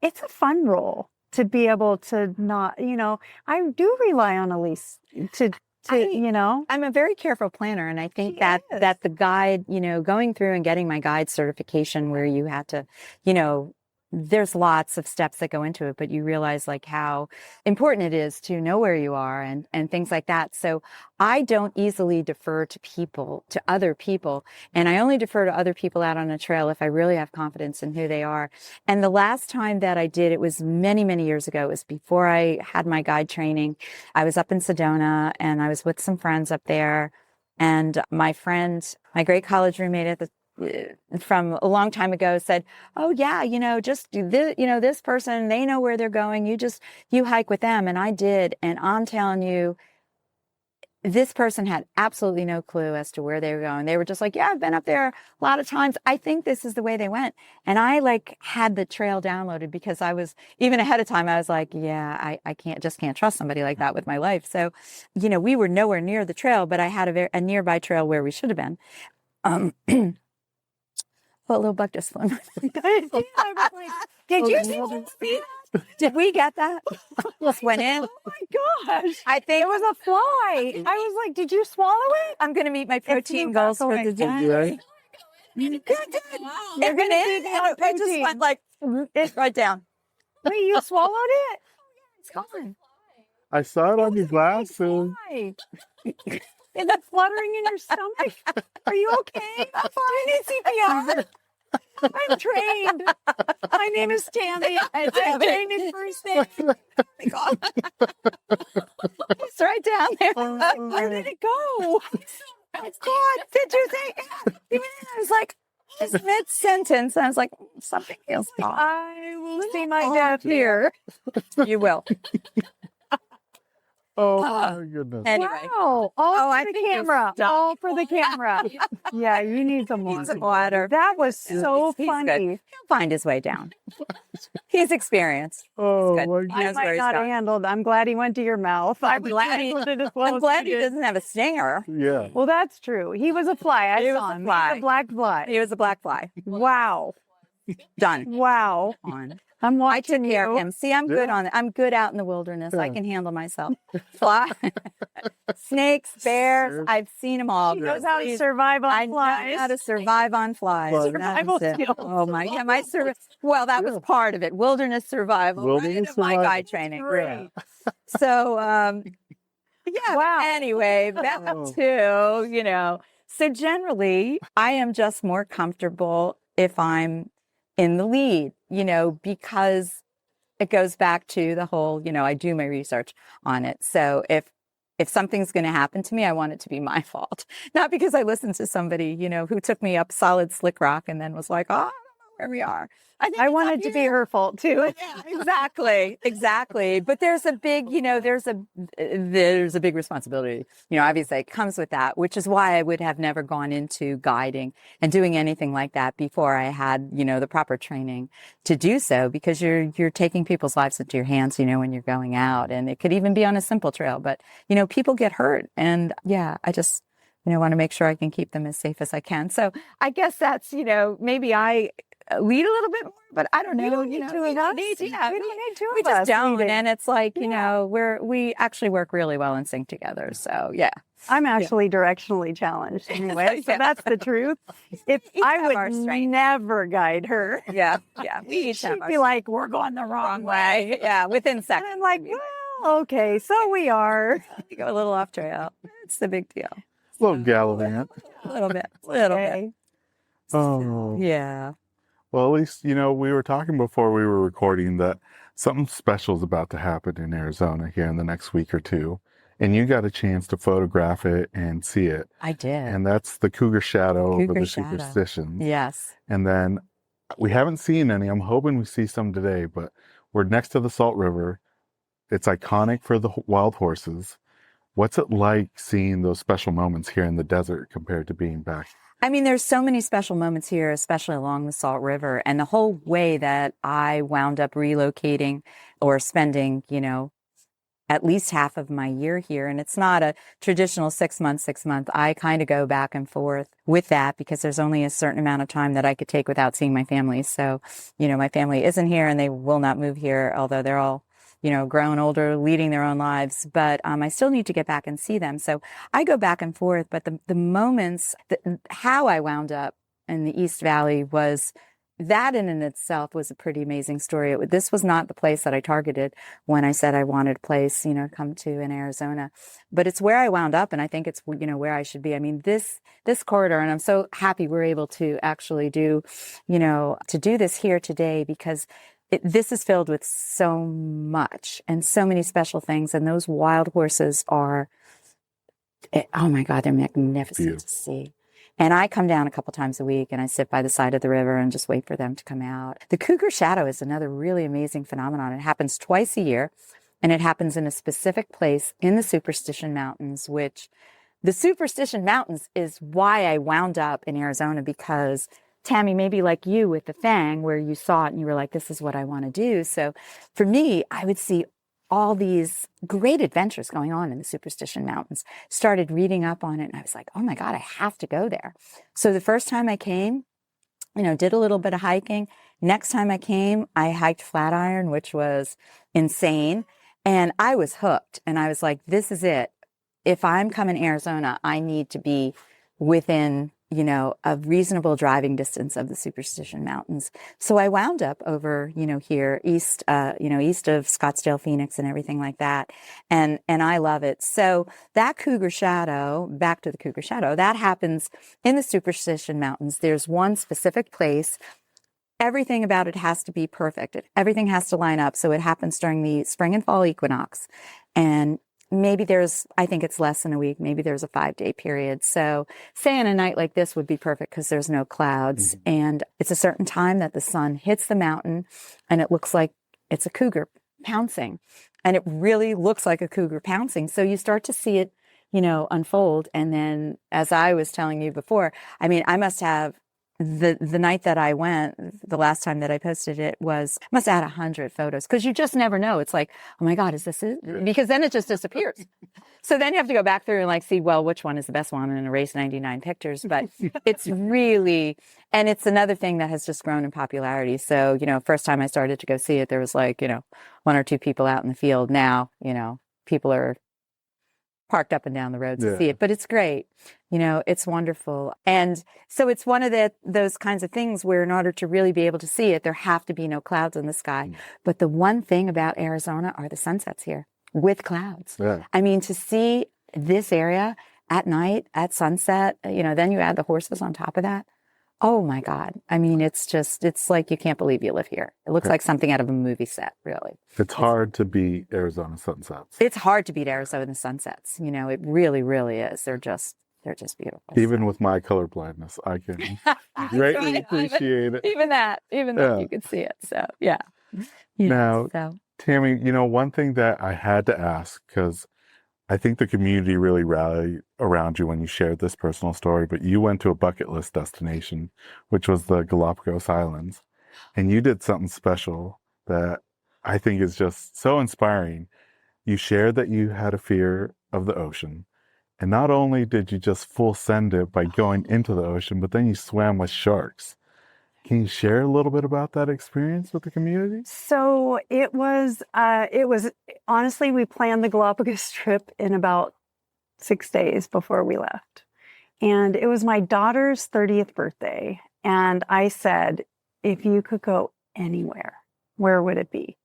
It's a fun role to be able to not, you know, I do rely on Elise to you know. I'm a very careful planner, and I think that the guide, you know, going through and getting my guide certification where you had to, you know, there's lots of steps that go into it, but you realize like how important it is to know where you are and things like that. So I don't easily defer to other people. And I only defer to other people out on a trail if I really have confidence in who they are. And the last time that I did, it was many, many years ago. It was before I had my guide training. I was up in Sedona and I was with some friends up there. And my friend, my great college roommate from a long time ago said, "Oh yeah, you know, just do this, you know, this person, they know where they're going. You hike with them." And I did. And I'm telling you, this person had absolutely no clue as to where they were going. They were just like, "Yeah, I've been up there a lot of times. I think this is the way they went." And I like had the trail downloaded because I was even ahead of time. I was like, yeah, I can't trust somebody like that with my life. So, you know, we were nowhere near the trail, but I had a nearby trail where we should have been. What little bug just flew? Did you see? Did we get that? Just went in. Oh my gosh! I think it was a fly. I was like, "Did you swallow it?" I'm going to meet my protein goals for the day. You're going to it just went like right down. Wait, you swallowed it? It's gone. I saw it on your glasses. Is that fluttering in your stomach? Are you okay? I'm fine. You need CPR. I'm trained. My name is Tami. I'm trained in first aid. Oh my God. It's right down there. Where did it go? Oh God, did you think? I was like, just mid-sentence. I was like, something feels off. I will see my death here. You will. Oh my goodness. Anyway. Wow. All for the camera. All for the camera. Yeah, you need some water. Some water. That was so funny. He'll find his way down. He's experienced. Oh, He's I might not have handled. I'm glad he went to your mouth. I'm glad he doesn't have a stinger. Yeah. Well, that's true. He was a fly. He was a black fly. He was a black fly. Wow. Done. Wow. On. I took care of him. See, I'm good on it. I'm good out in the wilderness. I can handle myself. Fly, snakes, bears. I've seen them all. She knows how to survive on flies. I know how to survive on flies. Survival skills. Oh my God, well, that was part of it. Wilderness survival. My guide training. Great. So, yeah. Wow. Anyway, back to, you know. So generally, I am just more comfortable if I'm in the lead, you know, because it goes back to the whole, I do my research on it. So if something's going to happen to me, I want it to be my fault. Not because I listened to somebody, who took me up solid slick rock and then was like, oh, I don't know where we are. I want it to be her fault too. Yeah, exactly. But there's a big, there's a big responsibility, obviously it comes with that, which is why I would have never gone into guiding and doing anything like that before I had, the proper training to do so, because you're taking people's lives into your hands, when you're going out, and it could even be on a simple trail, but, people get hurt. And yeah, I just, want to make sure I can keep them as safe as I can. So I guess that's, maybe I lead a little bit more, but I don't know. We don't need two of us. We don't need two of us. We just don't. And it's like, we actually work really well in sync together. So yeah. I'm actually directionally challenged anyway. So that's the truth. If I would never guide her. Yeah. We each she'd be like, we're going the wrong way. Yeah. Within seconds. And I'm like, well, okay, so we are. You go a little off trail. It's the big deal. A little gallivant. A little bit. Oh. Yeah. Well, at least, we were talking before we were recording that something special is about to happen in Arizona here in the next week or two. And you got a chance to photograph it and see it. I did. And that's the cougar shadow over the superstitions. Yes. And then we haven't seen any. I'm hoping we see some today, but we're next to the Salt River. It's iconic for the wild horses. What's it like seeing those special moments here in the desert compared to being back? I mean, there's so many special moments here, especially along the Salt River. And the whole way that I wound up relocating or spending, at least half of my year here. And it's not a traditional 6 month. I kind of go back and forth with that because there's only a certain amount of time that I could take without seeing my family. So, my family isn't here and they will not move here, although they're all grown older, leading their own lives, but I still need to get back and see them. So I go back and forth, but the moments, how I wound up in the East Valley was, that in itself was a pretty amazing story. This was not the place that I targeted when I said I wanted a place, to come to in Arizona, but it's where I wound up. And I think it's, where I should be. I mean, this corridor, and I'm so happy we're able to actually do, to do this here today, because this is filled with so much and so many special things. And those wild horses are, oh my God, they're magnificent to see. And I come down a couple times a week and I sit by the side of the river and just wait for them to come out. The cougar shadow is another really amazing phenomenon. It happens twice a year, and it happens in a specific place in the Superstition Mountains, which the Superstition Mountains is why I wound up in Arizona, because Tami, maybe like you with the Fang, where you saw it and you were like, this is what I want to do. So for me, I would see all these great adventures going on in the Superstition Mountains, started reading up on it. And I was like, oh my God, I have to go there. So the first time I came, did a little bit of hiking. Next time I came, I hiked Flatiron, which was insane. And I was hooked. And I was like, this is it. If I'm coming to Arizona, I need to be within a reasonable driving distance of the Superstition Mountains. So I wound up over, here, east of Scottsdale, Phoenix and everything like that. And I love it. So that cougar shadow, back to the cougar shadow, that happens in the Superstition Mountains. There's one specific place. Everything about it has to be perfect. Everything has to line up. So it happens during the spring and fall equinox. And maybe I think it's less than a week. Maybe there's a 5-day period. So say on a night like this would be perfect because there's no clouds. Mm-hmm. And it's a certain time that the sun hits the mountain and it looks like it's a cougar pouncing. And it really looks like a cougar pouncing. So you start to see it, unfold. And then, as I was telling you before, I mean, I must have the night that I went, the last time that I posted it must have had 100 photos, because you just never know. It's like, oh my God, is this it? Because then it just disappears. So then you have to go back through and see, well, which one is the best one, and erase 99 pictures. But it's really, and it's another thing that has just grown in popularity. So, first time I started to go see it, there was 1 or 2 people out in the field. Now, people are parked up and down the road to see it, but it's great. It's wonderful. And so it's one of those kinds of things where in order to really be able to see it, there have to be no clouds in the sky. But the one thing about Arizona are the sunsets here with clouds. Yeah. I mean, to see this area at night, at sunset, then you add the horses on top of that. Oh my God. I mean, it's like you can't believe you live here. It looks Okay. like something out of a movie set, really. It's hard to beat Arizona sunsets. It's hard to beat Arizona sunsets. It really, really is. They're just beautiful. Even with my color blindness, I can greatly appreciate it. Even that Yeah. you can see it. So yeah. Yeah. Now, So Tami, one thing that I had to ask, because I think the community really rallied around you when you shared this personal story, but you went to a bucket list destination, which was the Galapagos Islands, and you did something special that I think is just so inspiring. You shared that you had a fear of the ocean, and not only did you just full send it by going into the ocean, but then you swam with sharks. Can you share a little bit about that experience with the community? So it was honestly, we planned the Galapagos trip in about 6 days before we left. And it was my daughter's 30th birthday. And I said, if you could go anywhere, where would it be?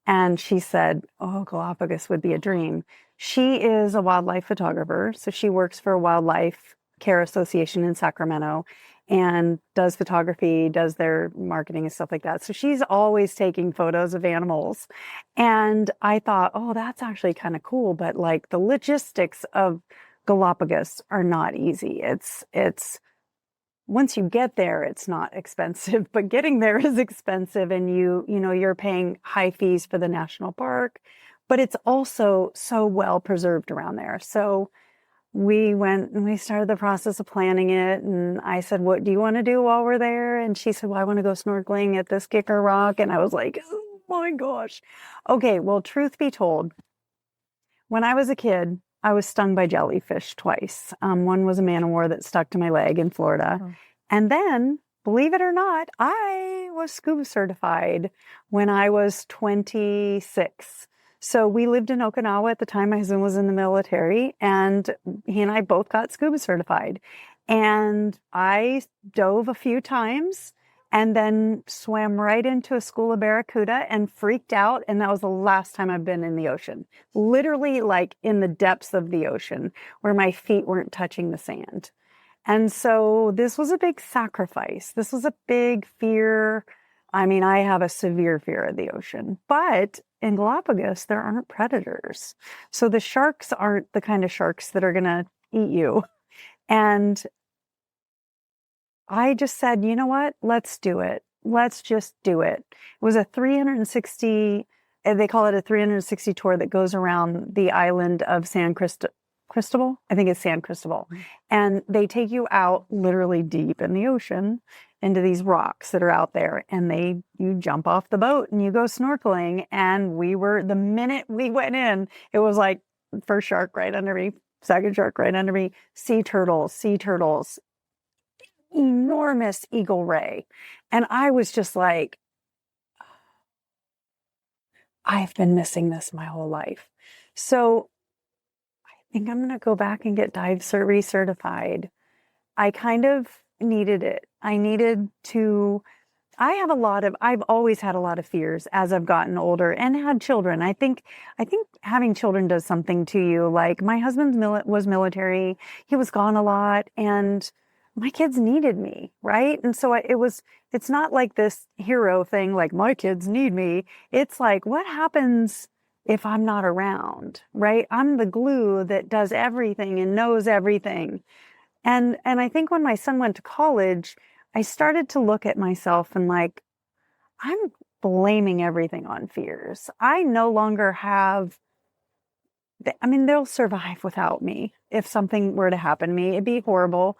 And she said, oh, Galapagos would be a dream. She is a wildlife photographer. So she works for a wildlife care association in Sacramento and does photography, does their marketing and stuff like that. So she's always taking photos of animals. And I thought, oh, that's actually kind of cool. But like the logistics of Galapagos are not easy. It's once you get there, it's not expensive, but getting there is expensive. And you're paying high fees for the national park, but it's also so well preserved around there. So we went and we started the process of planning it. And I said, what do you want to do while we're there? And she said, well, I want to go snorkeling at this kicker rock. And I was like, oh my gosh. Okay. Well, truth be told, when I was a kid, I was stung by jellyfish twice. One was a man-o-war that stuck to my leg in Florida. Oh. And then, believe it or not, I was scuba certified when I was 26. So we lived in Okinawa at the time. My husband was in the military, and he and I both got scuba certified. And I dove a few times and then swam right into a school of barracuda and freaked out. And that was the last time I've been in the ocean, literally like in the depths of the ocean where my feet weren't touching the sand. And so this was a big sacrifice. This was a big fear. I mean, I have a severe fear of the ocean, but in Galapagos, there aren't predators. So the sharks aren't the kind of sharks that are going to eat you. And I just said, you know what? Let's do it. Let's just do it. It was a 360, they call it a 360 tour that goes around the island of San Cristobal. I think it's San Cristobal. And they take you out literally deep in the ocean into these rocks that are out there. And you jump off the boat and you go snorkeling. And the minute we went in, it was like first shark right under me, second shark right under me, sea turtles, enormous eagle ray. And I was just like, I've been missing this my whole life. So I think I'm going to go back and get dive recertified. I kind of needed it. I've always had a lot of fears as I've gotten older and had children. I think having children does something to you. Like my husband was military. He was gone a lot and my kids needed me, right? And so it's not like this hero thing, like my kids need me. It's like, what happens if I'm not around, right? I'm the glue that does everything and knows everything. And I think when my son went to college, I started to look at myself and like, I'm blaming everything on fears. I no longer they'll survive without me. If something were to happen to me, it'd be horrible,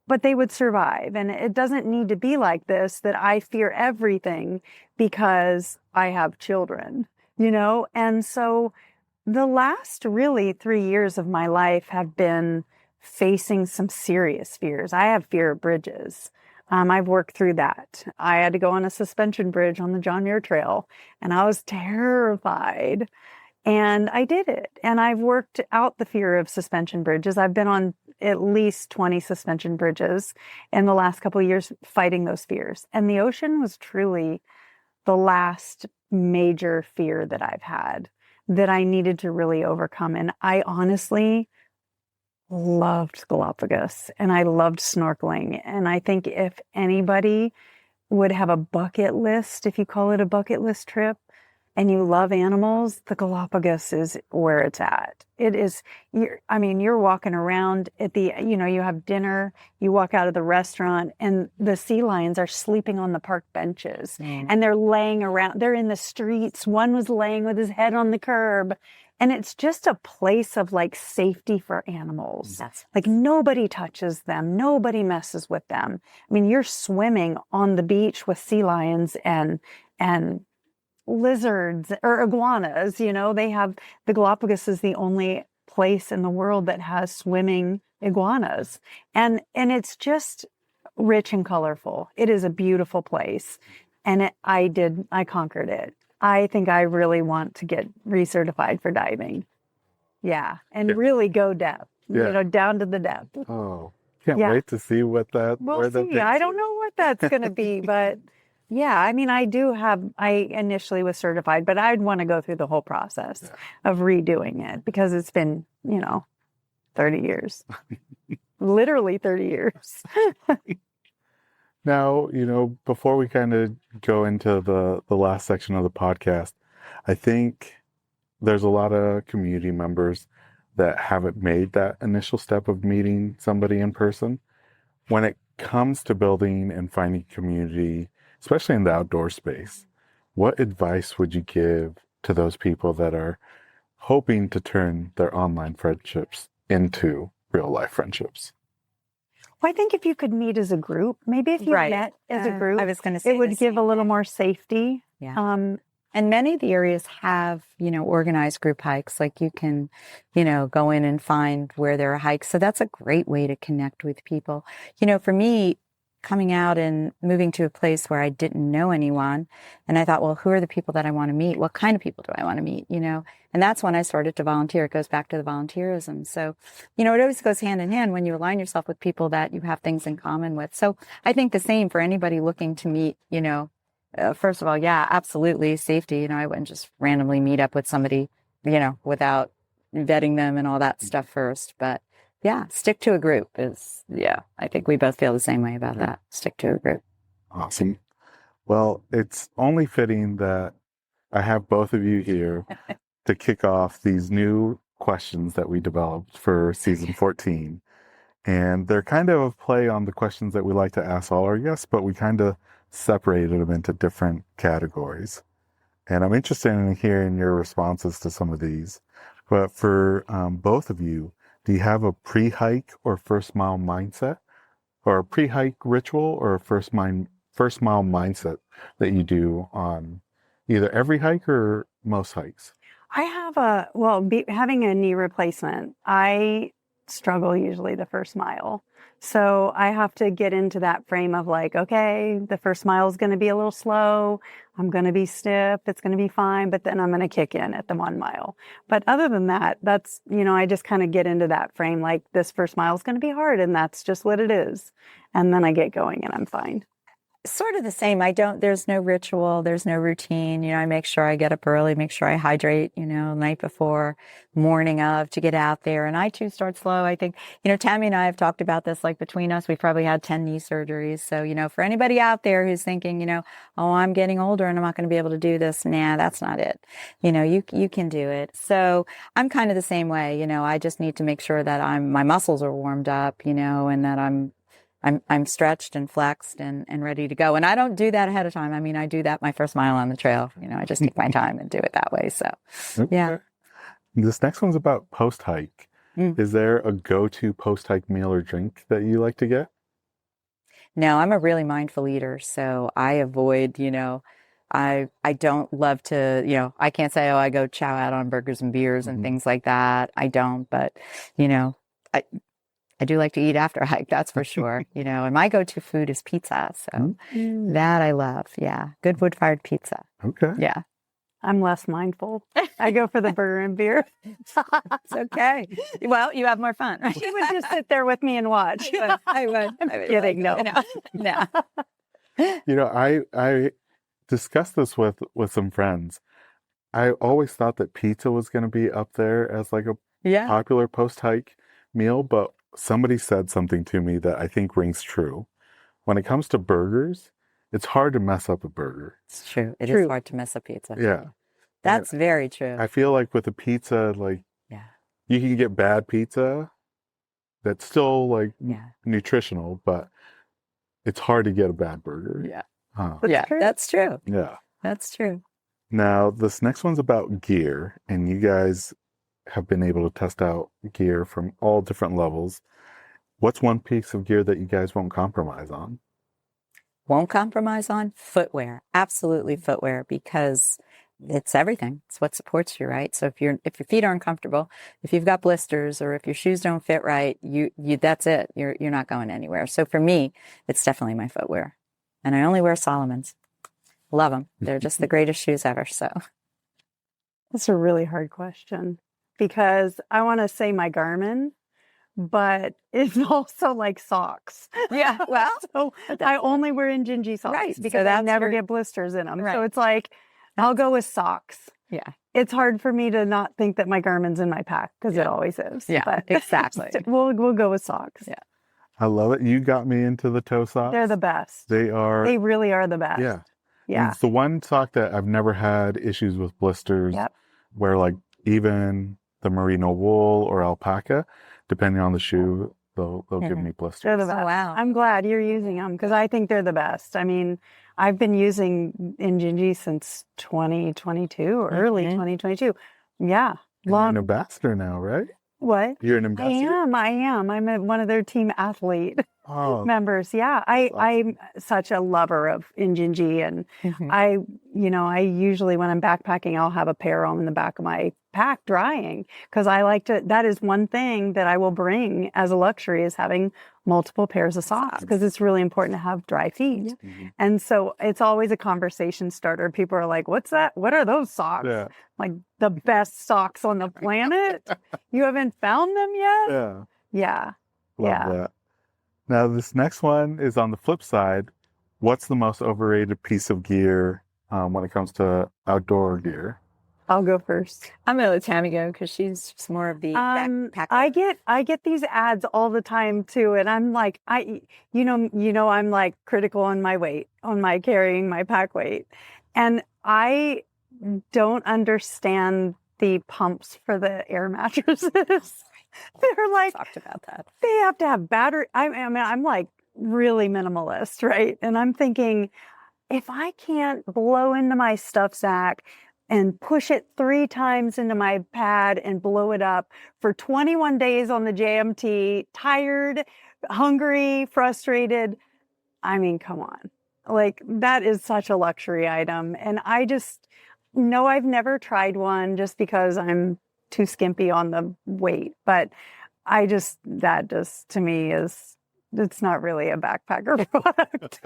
but they would survive. And it doesn't need to be like this, that I fear everything because I have children, And so the last really 3 years of my life have been facing some serious fears. I have fear of bridges. I've worked through that. I had to go on a suspension bridge on the John Muir Trail, and I was terrified. And I did it. And I've worked out the fear of suspension bridges. I've been on at least 20 suspension bridges in the last couple of years fighting those fears. And the ocean was truly the last major fear that I've had that I needed to really overcome. And I honestly loved Galapagos and I loved snorkeling. And I think if anybody would have a bucket list, if you call it a bucket list trip, and you love animals, the Galapagos is where it's at. It is, you're walking around at you have dinner, you walk out of the restaurant, and the sea lions are sleeping on the park benches. And they're laying around, they're in the streets. One was laying with his head on the curb. And it's just a place of like safety for animals. Like nobody touches them. Nobody messes with them. I mean, you're swimming on the beach with sea lions and lizards or iguanas. They have, the Galapagos is the only place in the world that has swimming iguanas. And it's just rich and colorful. It is a beautiful place. And I conquered it. I think I really want to get recertified for diving. Yeah. And really go depth, down to the depth. Oh, can't wait to see what that, we'll see. I don't know what that's going to be, but yeah, I mean, I initially was certified, but I'd want to go through the whole process of redoing it because it's been, 30 years, literally 30 years. Now, before we kind of go into the last section of the podcast, I think there's a lot of community members that haven't made that initial step of meeting somebody in person. When it comes to building and finding community, especially in the outdoor space, what advice would you give to those people that are hoping to turn their online friendships into real life friendships? Well, I think if you could meet as a group, maybe if you met as a group, I was going to say it would give a little more safety. Yeah. And many of the areas have, organized group hikes. Like you can, go in and find where there are hikes. So that's a great way to connect with people. For me, coming out and moving to a place where I didn't know anyone, and I thought, well, who are the people that I want to meet? What kind of people do I want to meet? And that's when I started to volunteer. It goes back to the volunteerism. So, it always goes hand in hand when you align yourself with people that you have things in common with. So I think the same for anybody looking to meet, first of all, yeah, absolutely. Safety. I wouldn't just randomly meet up with somebody, without vetting them and all that stuff first. But yeah, stick to a group I think we both feel the same way about that. Stick to a group. Awesome. Well, it's only fitting that I have both of you here to kick off these new questions that we developed for season 14. And they're kind of a play on the questions that we like to ask all our guests, but we kind of separated them into different categories. And I'm interested in hearing your responses to some of these. But for both of you, do you have a pre-hike or first mile mindset, or a pre-hike ritual or a first mile mindset that you do on either every hike or most hikes? I have having a knee replacement, I struggle usually the first mile. So I have to get into that frame of like, okay, the first mile is going to be a little slow. I'm going to be stiff. It's going to be fine. But then I'm going to kick in at the 1 mile. But other than that, that's, I just kind of get into that frame. Like this first mile is going to be hard and that's just what it is. And then I get going and I'm fine. Sort of the same. There's no ritual, there's no routine. I make sure I get up early, make sure I hydrate, the night before, morning of, to get out there. And I too start slow. I think, Tami and I have talked about this, like between us, we've probably had 10 knee surgeries. So, for anybody out there who's thinking, oh, I'm getting older and I'm not going to be able to do this. Nah, that's not it. You can do it. So I'm kind of the same way. I just need to make sure that my muscles are warmed up, and that I'm stretched and flexed and ready to go. And I don't do that ahead of time. I mean, I do that my first mile on the trail. I just take my time and do it that way. So, yeah. This next one's about post-hike. Is there a go-to post-hike meal or drink that you like to get? No, I'm a really mindful eater. So I avoid, I don't love to, I can't say, oh, I go chow out on burgers and beers and things like that. I don't, but, I do like to eat after a hike, that's for sure. And my go-to food is pizza. So that I love. Yeah. Good wood-fired pizza. Okay. Yeah. I'm less mindful. I go for the burger and beer. It's okay. Well, you have more fun. She would just sit there with me and watch. But I would. I'm kidding. No. No. I discussed this with some friends. I always thought that pizza was going to be up there as like a popular post-hike. meal, but somebody said something to me that I think rings true. When it comes to burgers, it's hard to mess up a burger. It's true. It True. is hard to mess up pizza. Yeah. That's very true. I feel like with a pizza, like Yeah. you can get bad pizza that's still like Yeah. nutritional, but it's hard to get a bad burger. Yeah. That's Yeah. true. That's true. Yeah. That's true. Now, this next one's about gear, and you guys have been able to test out gear from all different levels. What's one piece of gear that you guys won't compromise on? Won't compromise on footwear. Absolutely footwear, because it's everything. It's what supports you, right? So if your feet aren't comfortable, if you've got blisters, or if your shoes don't fit right, you that's it. You're not going anywhere. So for me, it's definitely my footwear. And I only wear Solomons. Love them. They're just the greatest shoes ever. So That's a really hard question, because I want to say my Garmin, but it's also like socks. yeah, well, So I only wear Injinji socks, Right, so because I that's never your- get blisters in them. Right. So it's like, I'll go with socks. yeah, It's hard for me to not think that my Garmin's in my pack, because it Yeah. always is. Yeah, But exactly. we'll go with socks. Yeah. I love it. You got me into the toe socks. They're the best. They are. They really are the best. Yeah. Yeah. It's the one sock that I've never had issues with blisters. Yep. Where like even the merino wool or alpaca, depending on the shoe, they'll give me blisters. They're the Oh, best. wow. I'm glad you're using them, because I think they're the best. I mean, I've been using Injinji since 2022 or early Mhm. 2022. Yeah. And you're Long. an ambassador now, right? What? You're an I ambassador. am. I'm one of their team athlete Oh, members. Yeah. awesome. I'm such a lover of Injinji, and Mhm. I usually, when I'm backpacking, I'll have a pair on in the back of my pack drying, because I like to, that is one thing that I will bring as a luxury, is having multiple pairs of socks, because it's really important to have dry feet. Mhm. And so it's always a conversation starter. People are like, what's that? What are those socks? Yeah. Like, the best socks on the planet? You haven't found them yet? Yeah. Yeah. Love Yeah. that. Now, this next one is on the flip side. What's the most overrated piece of gear when it comes to outdoor gear? I'll go first. I'm gonna let Tami go, because she's just more of the backpacker. I get these ads all the time too, and I'm like, I'm like critical on my weight, on my carrying my pack weight, and I don't understand the pumps for the air mattresses. They're like, talked about that. they have to have battery. I mean, I'm like really minimalist, right? And I'm thinking, if I can't blow into my stuff sack and push it 3 times into my pad and blow it up for 21 days on the JMT, tired, hungry, frustrated, I mean, come on. Like, that is such a luxury item. And I just, no, I've never tried one, just because I'm too skimpy on the weight. But that just to me it's not really a backpacker product.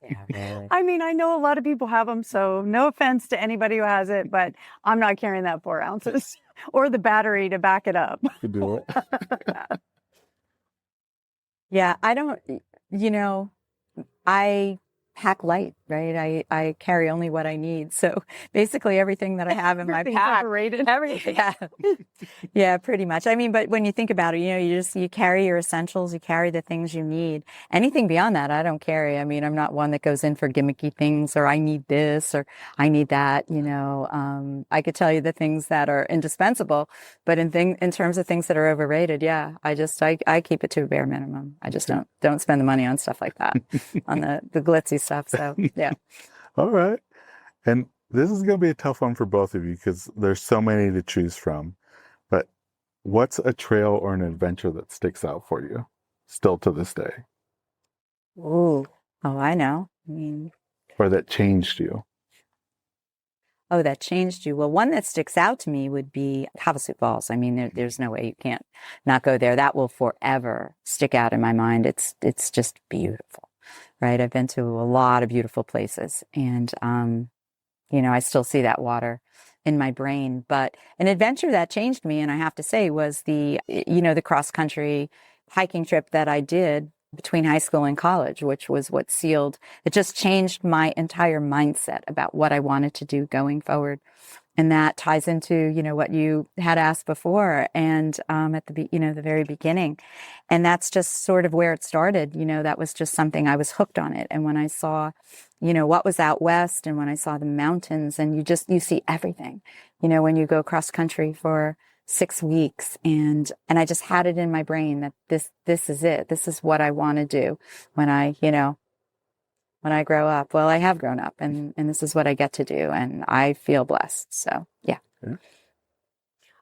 Yeah, really. I mean, I know a lot of people have them, so no offense to anybody who has it, but I'm not carrying that 4 ounces or the battery to back it up. To do it. Yeah, I don't, I pack light, right? I carry only what I need. So basically everything that I have in my Everything's pack, overrated. yeah. Yeah, pretty much. I mean, but when you think about it, you carry your essentials, you carry the things you need. Anything beyond that, I don't carry. I mean, I'm not one that goes in for gimmicky things, or I need this or I need that, I could tell you the things that are indispensable, but in terms of things that are overrated, yeah, I keep it to a bare minimum. I just don't spend the money on stuff like that, on the glitzy stuff. So yeah. All right. And this is going to be a tough one for both of you, because there's so many to choose from. But what's a trail or an adventure that sticks out for you still to this day? Ooh. Oh, I know. I mean, Or that changed you? oh, that changed you. Well, one that sticks out to me would be Havasu Falls. I mean, there's no way you can't not go there. That will forever stick out in my mind. It's just beautiful, right? I've been to a lot of beautiful places, and I still see that water in my brain. But an adventure that changed me, and I have to say, was the cross country hiking trip that I did between high school and college, which was what sealed, it just changed my entire mindset about what I wanted to do going forward. And that ties into, what you had asked before and at the very beginning. And that's just sort of where it started. That was just something I was hooked on it. And when I saw, what was out west and when I saw the mountains and you see everything, when you go cross country for 6 weeks and I just had it in my brain that this is it. This is what I want to do when I grow up. Well, I have grown up and this is what I get to do. And I feel blessed. So, yeah.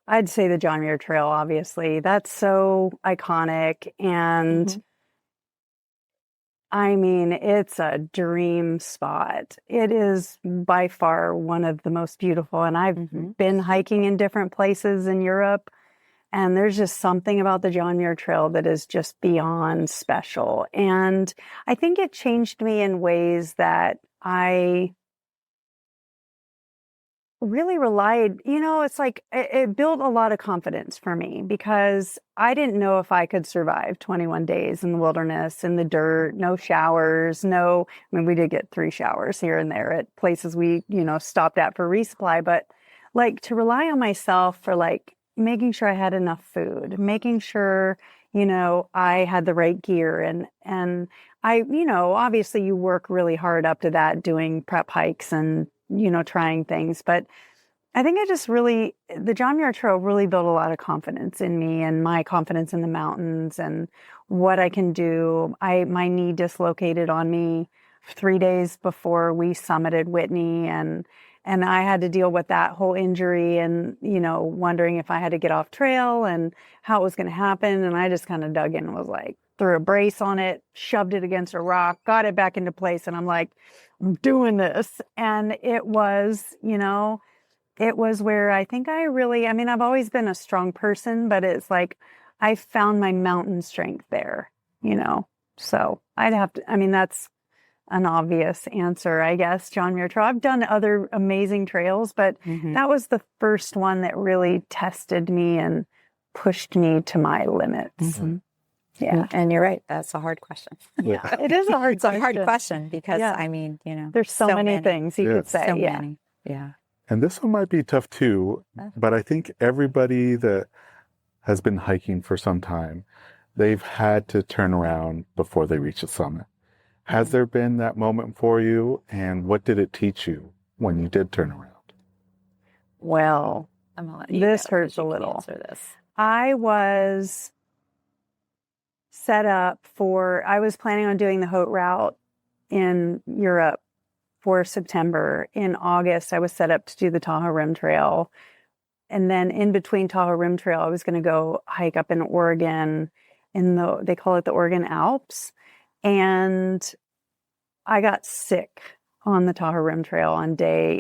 I'd say the John Muir Trail, obviously. That's so iconic. And I mean, it's a dream spot. It is by far one of the most beautiful. And I've been hiking in different places in Europe. And there's just something about the John Muir Trail that is just beyond special. And I think it changed me in ways that I really relied, it's like it built a lot of confidence for me because I didn't know if I could survive 21 days in the wilderness, in the dirt, no showers, we did get 3 showers here and there at places we, stopped at for resupply, but like to rely on myself for like making sure I had enough food, making sure, I had the right gear and I, obviously you work really hard up to that doing prep hikes and, trying things. But I think the John Muir Trail really built a lot of confidence in me and my confidence in the mountains and what I can do. My knee dislocated on me 3 days before we summited Whitney and I had to deal with that whole injury and, wondering if I had to get off trail and how it was going to happen. And I just kind of dug in and was like, threw a brace on it, shoved it against a rock, got it back into place. And I'm like, I'm doing this. And it was, it was where I think I've always been a strong person, but it's like I found my mountain strength there, So that's an obvious answer, I guess. John Muir Trail. I've done other amazing trails, but that was the first one that really tested me and pushed me to my limits. Yeah. And you're right. That's a hard question. Yeah, it is a hard It's a hard question because, there's so many things you could say. So many. Yeah. And this one might be tough too, but I think everybody that has been hiking for some time, they've had to turn around before they reach the summit. Has there been that moment for you? And what did it teach you when you did turn around? Well, this hurts a little. I was set up I was planning on doing the Haute Route in Europe for September. In August, I was set up to do the Tahoe Rim Trail. And then in between Tahoe Rim Trail, I was going to go hike up in Oregon they call it the Oregon Alps. And I got sick on the Tahoe Rim Trail on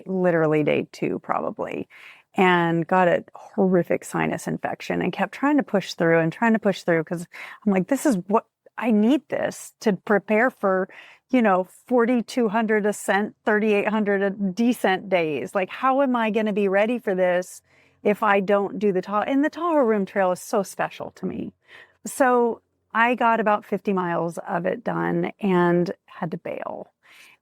literally day 2 probably, and got a horrific sinus infection and kept trying to push through because I'm like, this is what I need this to prepare for, 4,200 ascent, 3,800 descent days. Like, how am I going to be ready for this if I don't do the Tahoe? And the Tahoe Rim Trail is so special to me. So I got about 50 miles of it done and had to bail.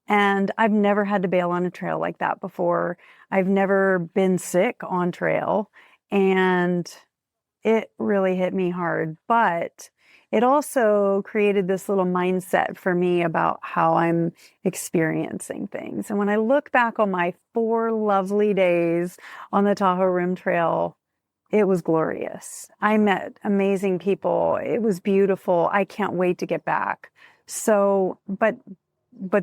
And I've never had to bail on a trail like that before. I've never been sick on trail. And it really hit me hard. But it also created this little mindset for me about how I'm experiencing things. And when I look back on my 4 lovely days on the Tahoe Rim Trail, it was glorious. I met amazing people. It was beautiful. I can't wait to get back. So, but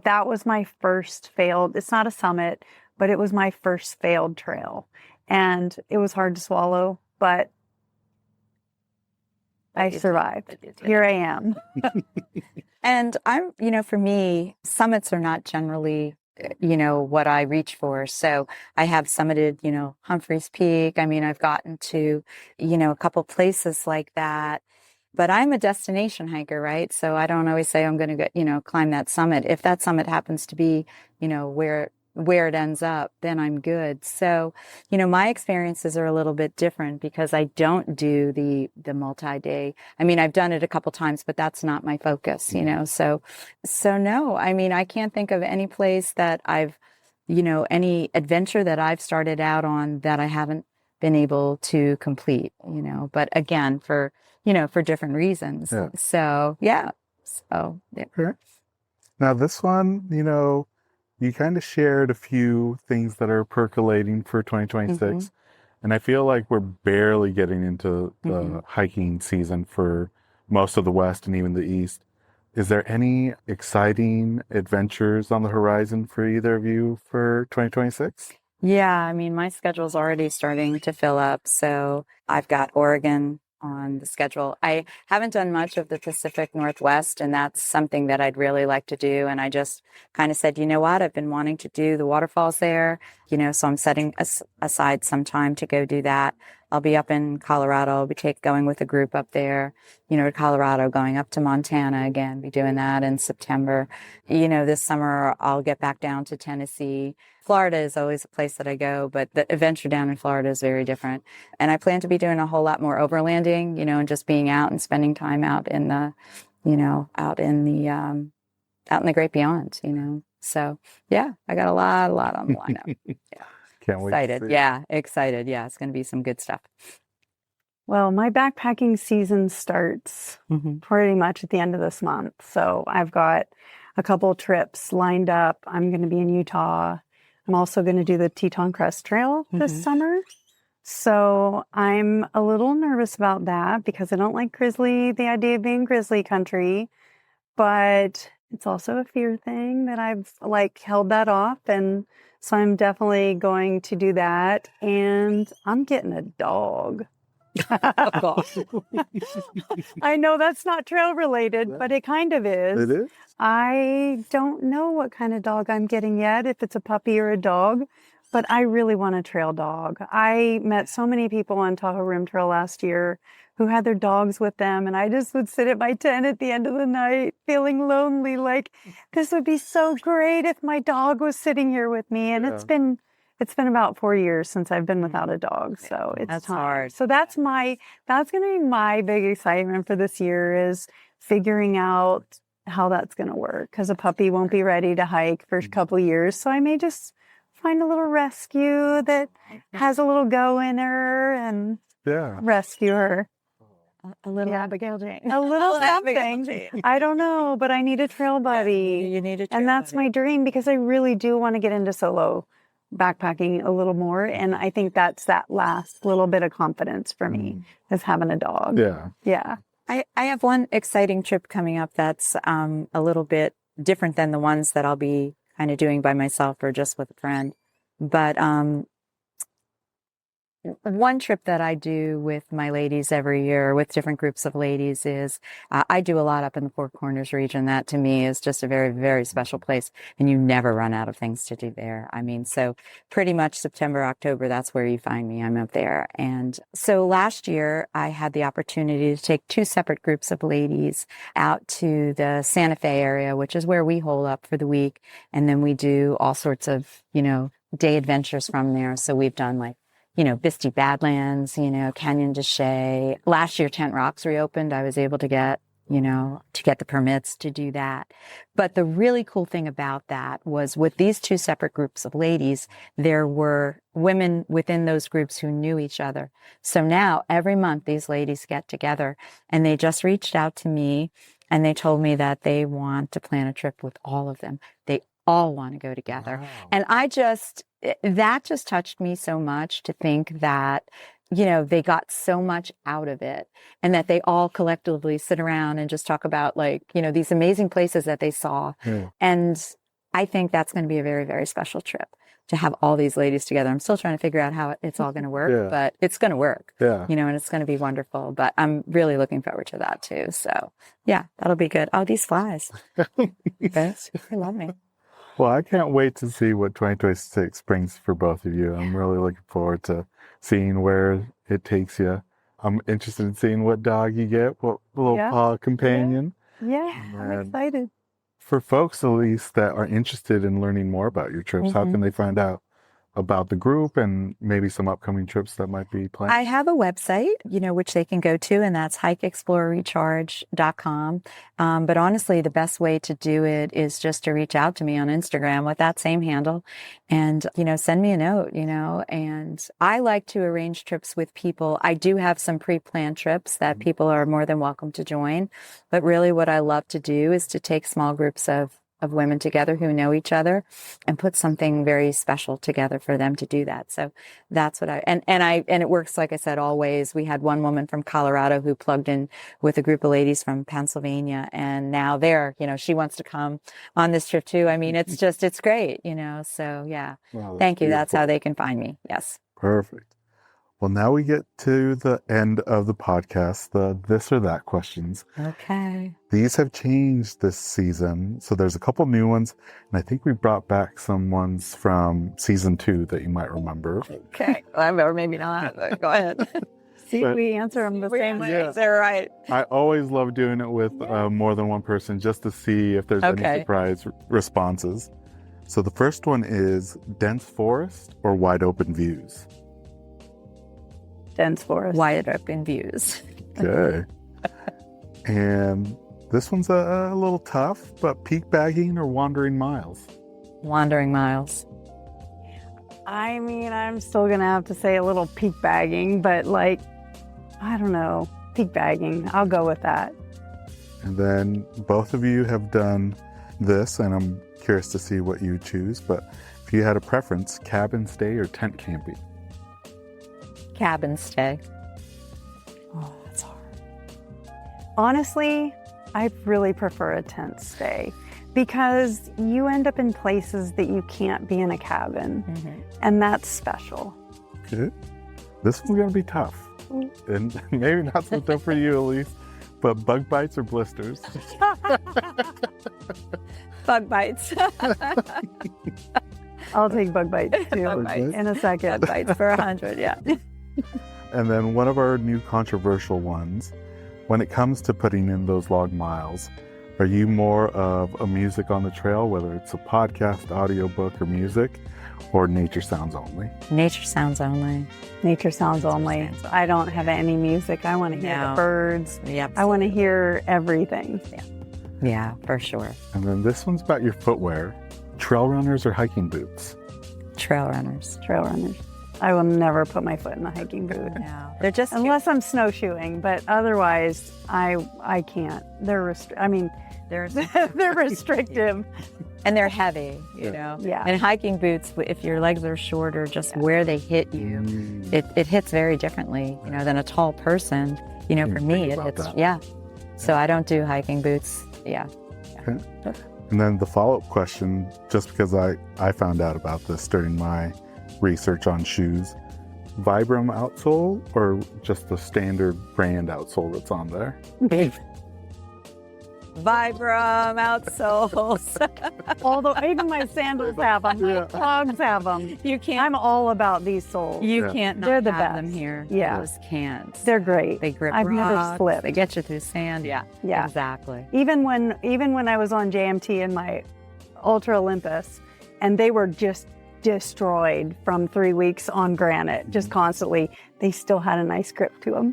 that was my first failed, it's not a summit, but it was my first failed trail. And it was hard to swallow, but I survived. Here I am. And for me, summits are not generally what I reach for. So I have summited, Humphreys Peak. I've gotten to, a couple places like that, but I'm a destination hiker, right? So I don't always say I'm going to go, climb that summit. If that summit happens to be, where it ends up, then I'm good. So, my experiences are a little bit different because I don't do the multi-day. I've done it a couple times, but that's not my focus, So no, I can't think of any place that I've any adventure that I've started out on that I haven't been able to complete, but again, for different reasons. Yeah. So, yeah. So, yeah. Okay. Now, this one, you kind of shared a few things that are percolating for 2026. And I feel like we're barely getting into the hiking season for most of the West and even the East. Is there any exciting adventures on the horizon for either of you for 2026? Yeah, I mean, my schedule's already starting to fill up. So I've got Oregon on the schedule. I haven't done much of the Pacific Northwest, and that's something that I'd really like to do. And I just kind of said, you know what, I've been wanting to do the waterfalls there, so I'm setting aside some time to go do that. I'll be up in Colorado. I'll be going with a group up there, to Colorado, going up to Montana again, be doing that in September. This summer I'll get back down to Tennessee. Florida is always a place that I go, but the adventure down in Florida is very different. And I plan to be doing a whole lot more overlanding, and just being out and spending time out in the, out in the great beyond, So yeah, I got a lot on the lineup. Yeah. Can't wait. Excited. Yeah, excited. Yeah, it's going to be some good stuff. Well, my backpacking season starts pretty much at the end of this month. So I've got a couple trips lined up. I'm going to be in Utah. I'm also going to do the Teton Crest Trail this summer. So I'm a little nervous about that because I don't like the idea of being grizzly country, but it's also a fear thing that I've held that off. And so I'm definitely going to do that. And I'm getting a dog. Oh, gosh. I know that's not trail related, but it kind of is. It is? I don't know what kind of dog I'm getting yet, if it's a puppy or a dog, but I really want a trail dog. I met so many people on Tahoe Rim Trail last year who had their dogs with them, and I just would sit at my tent at the end of the night feeling lonely, like this would be so great if my dog was sitting here with me. And it's been about 4 years since I've been without a dog, so it's time. Hard. So that's going to be my big excitement for this year, is figuring out how that's going to work, because a puppy won't be ready to hike for a couple of years. So I may just find a little rescue that has a little go in her and rescue her. A little Abigail Jane. A little something. I don't know, but I need a trail buddy. You need a trail And that's buddy. my dream, because I really do want to get into solo backpacking a little more. And I think that's that last little bit of confidence for me, is having a dog. Yeah. Yeah. I have one exciting trip coming up that's a little bit different than the ones that I'll be kind of doing by myself or just with a friend. But one trip that I do with my ladies every year, with different groups of ladies, is I do a lot up in the Four Corners region. That to me is just a very, very special place, and you never run out of things to do there. I mean, so pretty much September, October, that's where you find me. I'm up there. And so last year I had the opportunity to take two separate groups of ladies out to the Santa Fe area, which is where we hole up for the week. And then we do all sorts of, day adventures from there. So we've done Bisty Badlands, Canyon de Chelly. Last year, Tent Rocks reopened. I was able to get the permits to do that. But the really cool thing about that was, with these two separate groups of ladies, there were women within those groups who knew each other. So now every month these ladies get together, and they just reached out to me and they told me that they want to plan a trip with all of them. They all want to go together. Wow. And that just touched me so much, to think that, they got so much out of it, and that they all collectively sit around and just talk about these amazing places that they saw. Yeah. And I think that's going to be a very, very special trip, to have all these ladies together. I'm still trying to figure out how it's all going to work, but it's going to work, and it's going to be wonderful. But I'm really looking forward to that too. So yeah, that'll be good. Oh, these flies. They love me. Well, I can't wait to see what 2026 brings for both of you. I'm really looking forward to seeing where it takes you. I'm interested in seeing what dog you get, what little companion. Yeah, I'm excited. For folks, at least, that are interested in learning more about your trips, how can they find out about the group and maybe some upcoming trips that might be planned? I have a website, which they can go to, and that's hikeexplorerecharge.com. But honestly, the best way to do it is just to reach out to me on Instagram with that same handle and, send me a note, and I like to arrange trips with people. I do have some pre-planned trips that people are more than welcome to join. But really what I love to do is to take small groups of women together who know each other and put something very special together for them to do that. So that's what and it works, like I said, always. We had one woman from Colorado who plugged in with a group of ladies from Pennsylvania, and now she wants to come on this trip too. I mean, it's great, so yeah. Wow, Thank you. beautiful. That's how they can find me. Yes. Perfect. Well, now we get to the end of the podcast, the this or that questions. Okay. These have changed this season. So there's a couple new ones, and I think we brought back some ones from season 2 that you might remember. Okay. Or maybe not. Go ahead. See, we answer them the same way. Yeah. They're right. I always love doing it with more than one person just to see if there's any surprise responses. So the first one is dense forest or wide open views? Dense forest. Wide open views. Okay. And this one's a little tough, but peak bagging or wandering miles? Wandering miles. I mean, I'm still going to have to say a little peak bagging, but I don't know, peak bagging. I'll go with that. And then both of you have done this, and I'm curious to see what you choose, but if you had a preference, cabin stay or tent camping? Cabin stay. Oh, that's hard. Honestly, I really prefer a tent stay because you end up in places that you can't be in a cabin, and that's special. Okay. This one's going to be tough. And maybe not so tough for you, Elise, but bug bites or blisters? Bug bites. I'll take bug bites too in a second. Bug bites for 100, yeah. And then one of our new controversial ones, when it comes to putting in those log miles, are you more of a music on the trail, whether it's a podcast, audiobook, or music, or nature sounds only? Nature sounds only. Nature sounds only. I don't have any music. I want to hear the birds. Yep. I want to hear everything. Yeah, for sure. And then this one's about your footwear. Trail runners or hiking boots? Trail runners. Trail runners. I will never put my foot in a hiking boot. No, they're just unless I'm snowshoeing, but otherwise I can't. They're they're restrictive. And they're heavy, you know. Yeah. And hiking boots, if your legs are shorter, just where they hit you, it hits very differently, than a tall person. For me, it hits. Yeah. So I don't do hiking boots. Yeah. Okay. And then the follow-up question, just because I found out about this during my research on shoes, Vibram outsole or just the standard brand outsole that's on there? Vibram outsoles. Although even my sandals have them, my clogs have them. You can't. I'm all about these soles. You can't not They're the have best. them here. Yeah. You just can't. They're great. They grip I've rocks. never slipped. They get you through sand. Yeah. Yeah. Exactly. Even when I was on JMT in my Ultra Olympus, and they were just destroyed from 3 weeks on granite, just constantly, they still had a nice grip to them.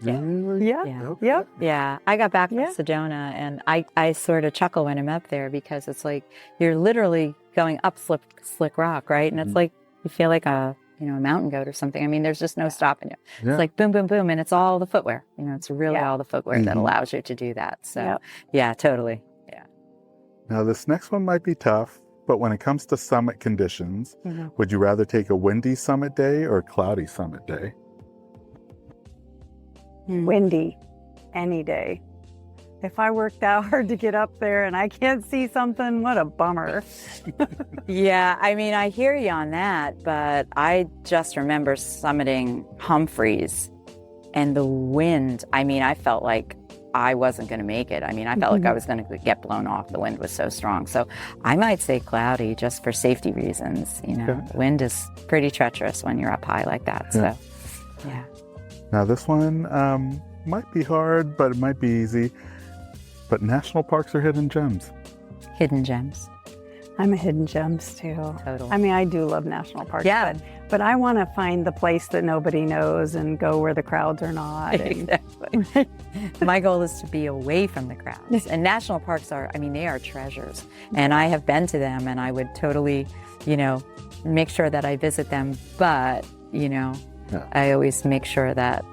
Yeah. Yep. Yeah. I got back from Sedona, and I sort of chuckle when I'm up there because it's like you're literally going up slick rock, right? And it's like you feel like a mountain goat or something. I mean, there's just no stopping you. Yeah. It's like boom, boom, boom, and it's all the footwear. It's really all the footwear that allows you to do that. So yeah, totally. Yeah. Now this next one might be tough, but when it comes to summit conditions, would you rather take a windy summit day or a cloudy summit day? Windy, any day. If I worked that hard to get up there and I can't see something, what a bummer. Yeah, I mean, I hear you on that, but I just remember summiting Humphreys and the wind. I mean, I felt like I wasn't going to make it. I mean, I felt like I was going to get blown off. The wind was so strong. So I might say cloudy just for safety reasons. The wind is pretty treacherous when you're up high like that. So, yeah. Now this one might be hard, but it might be easy. But national parks are hidden gems. Hidden gems. I'm a hidden gems too. Totally. I mean, I do love national parks. Yeah. But I want to find the place that nobody knows and go where the crowds are not. Exactly. My goal is to be away from the crowds. And national parks are, I mean, they are treasures. And I have been to them, and I would totally, make sure that I visit them. But, I always make sure that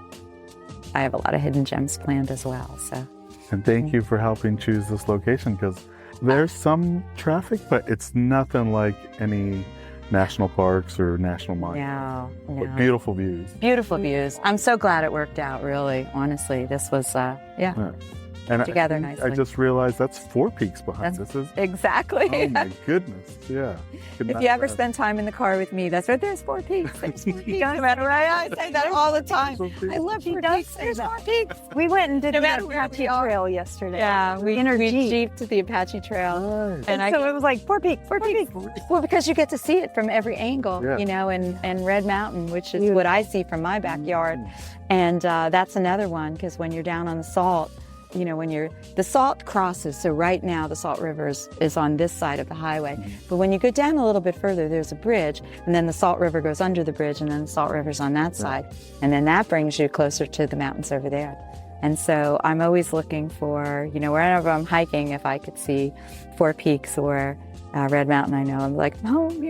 I have a lot of hidden gems planned as well. So. And thank you for helping choose this location, because there's some traffic, but it's nothing like any national parks or national monuments. No. But beautiful views. Beautiful views. I'm so glad it worked out, really, honestly. This was, And together nicely. I just realized that's 4 peaks behind this. Exactly. Oh my goodness, yeah. If you ever spend time in the car with me, that's right, there's 4 peaks. There's 4 peaks. No matter where I say that all the time. I love 4 peaks. There's 4 peaks. We went and did No the matter where Apache we are. Trail yesterday. Yeah, we Jeep. jeeped to the Apache Trail. Nice. And So it was like 4 peaks, 4 peaks. well, because you get to see it from every angle, and Red Mountain, which is what I see from my backyard. And that's another one, because when you're down on the Salt, the Salt crosses. So right now the Salt River is on this side of the highway. But when you go down a little bit further, there's a bridge, and then the Salt River goes under the bridge, and then the Salt River's on that side. And then that brings you closer to the mountains over there. And so I'm always looking for, wherever I'm hiking, if I could see 4 peaks or Red Mountain, I know I'm like, home,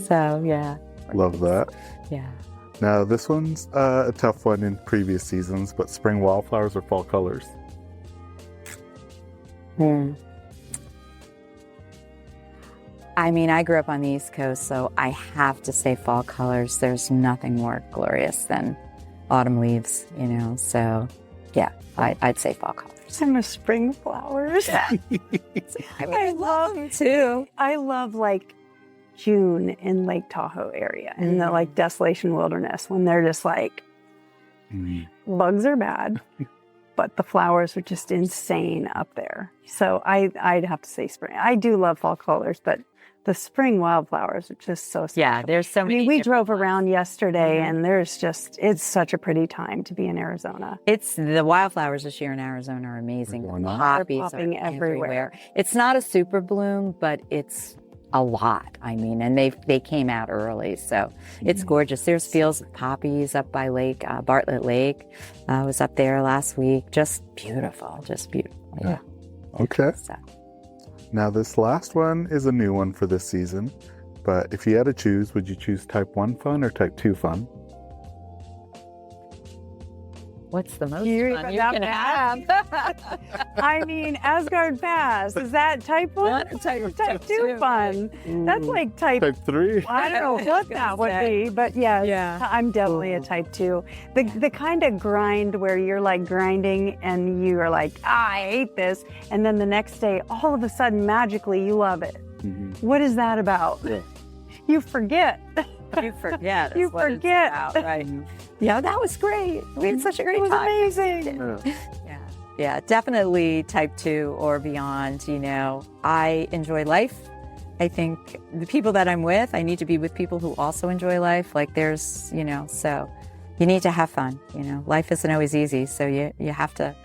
So, yeah. Love that. Yeah. Now, this one's a tough one in previous seasons, but spring wildflowers or fall colors? I mean, I grew up on the East Coast, so I have to say fall colors. There's nothing more glorious than autumn leaves, So, yeah, I'd say fall colors. I'm a spring flowers. I love them too. I love June in Lake Tahoe area in the Desolation Wilderness, when they're just bugs are bad, but the flowers are just insane up there. So I'd have to say spring. I do love fall colors, but the spring wildflowers are just so special. Yeah, there's so many. I mean, we drove around yesterday, and it's such a pretty time to be in Arizona. The wildflowers this year in Arizona are amazing. Poppies They're popping everywhere. It's not a super bloom, but it's a lot. I mean, and they came out early, so it's gorgeous. There's fields of poppies up by Bartlett Lake. I was up there last week. Just beautiful. Yeah. Okay. So. Now, this last one is a new one for this season, but if you had to choose, would you choose type 1 fun or type 2 fun? What's the most You fun you can have? I mean, Asgard Pass, is that type 1? Type 2 fun. That's like type 3. I don't know what that would be, but yes, I'm definitely a type 2. The kind of grind where you're grinding and you are like, I hate this. And then the next day, all of a sudden, magically, you love it. What is that about? Yeah. You forget. You forget. You forget. Right. Yeah, that was great. We had such a great time. It was amazing. Yeah, definitely type 2 or beyond. I enjoy life. I think the people that I'm with, I need to be with people who also enjoy life. There's, so you need to have fun. Life isn't always easy, so you have to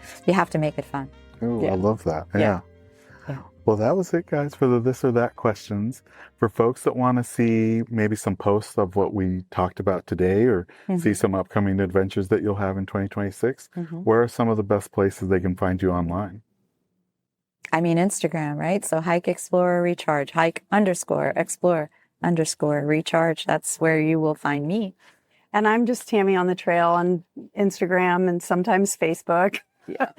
make it fun. Oh, I love that. Yeah. Yeah. Well, that was it, guys, for the this or that questions. For folks that want to see maybe some posts of what we talked about today, or see some upcoming adventures that you'll have in 2026, where are some of the best places they can find you online? I mean, Instagram, right? So hike, explore, recharge, hike_explore_recharge. That's where you will find me. And I'm just Tami on the Trail on Instagram and sometimes Facebook. Yeah.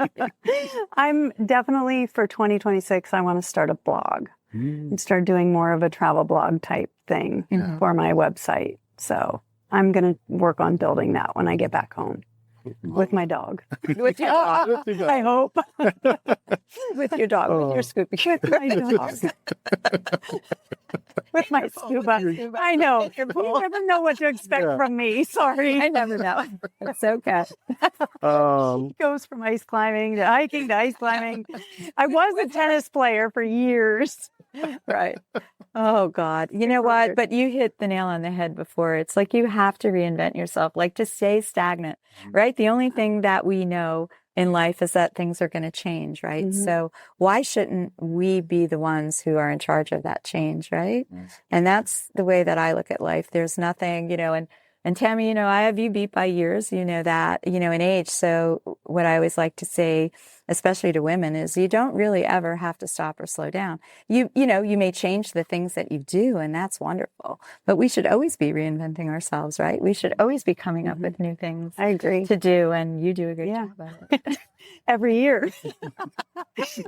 I'm definitely, for 2026, I want to start a blog and start doing more of a travel blog type thing for my website. So I'm going to work on building that when I get back home with my dog. With your dog. I hope. With your dog, with your Scoopy. With my dog. With my scuba. I know. You never know what to expect from me. Sorry. I never know. It's okay. Goes from ice climbing to hiking to ice climbing. I was a tennis player for years. Right. Oh, God. You know what? But you hit the nail on the head before. It's like you have to reinvent yourself, to stay stagnant, right? The only thing that we know in life is that things are going to change, right? Mhm. So why shouldn't we be the ones who are in charge of that change, right? And that's the way that I look at life. There's nothing, and Tami, I have you beat by years, that, in age. So what I always like to say, especially to women, is you don't really ever have to stop or slow down. You may change the things that you do, and that's wonderful. But we should always be reinventing ourselves, right? We should always be coming up with new things I agree. to do, and you do a great job at it. Every year.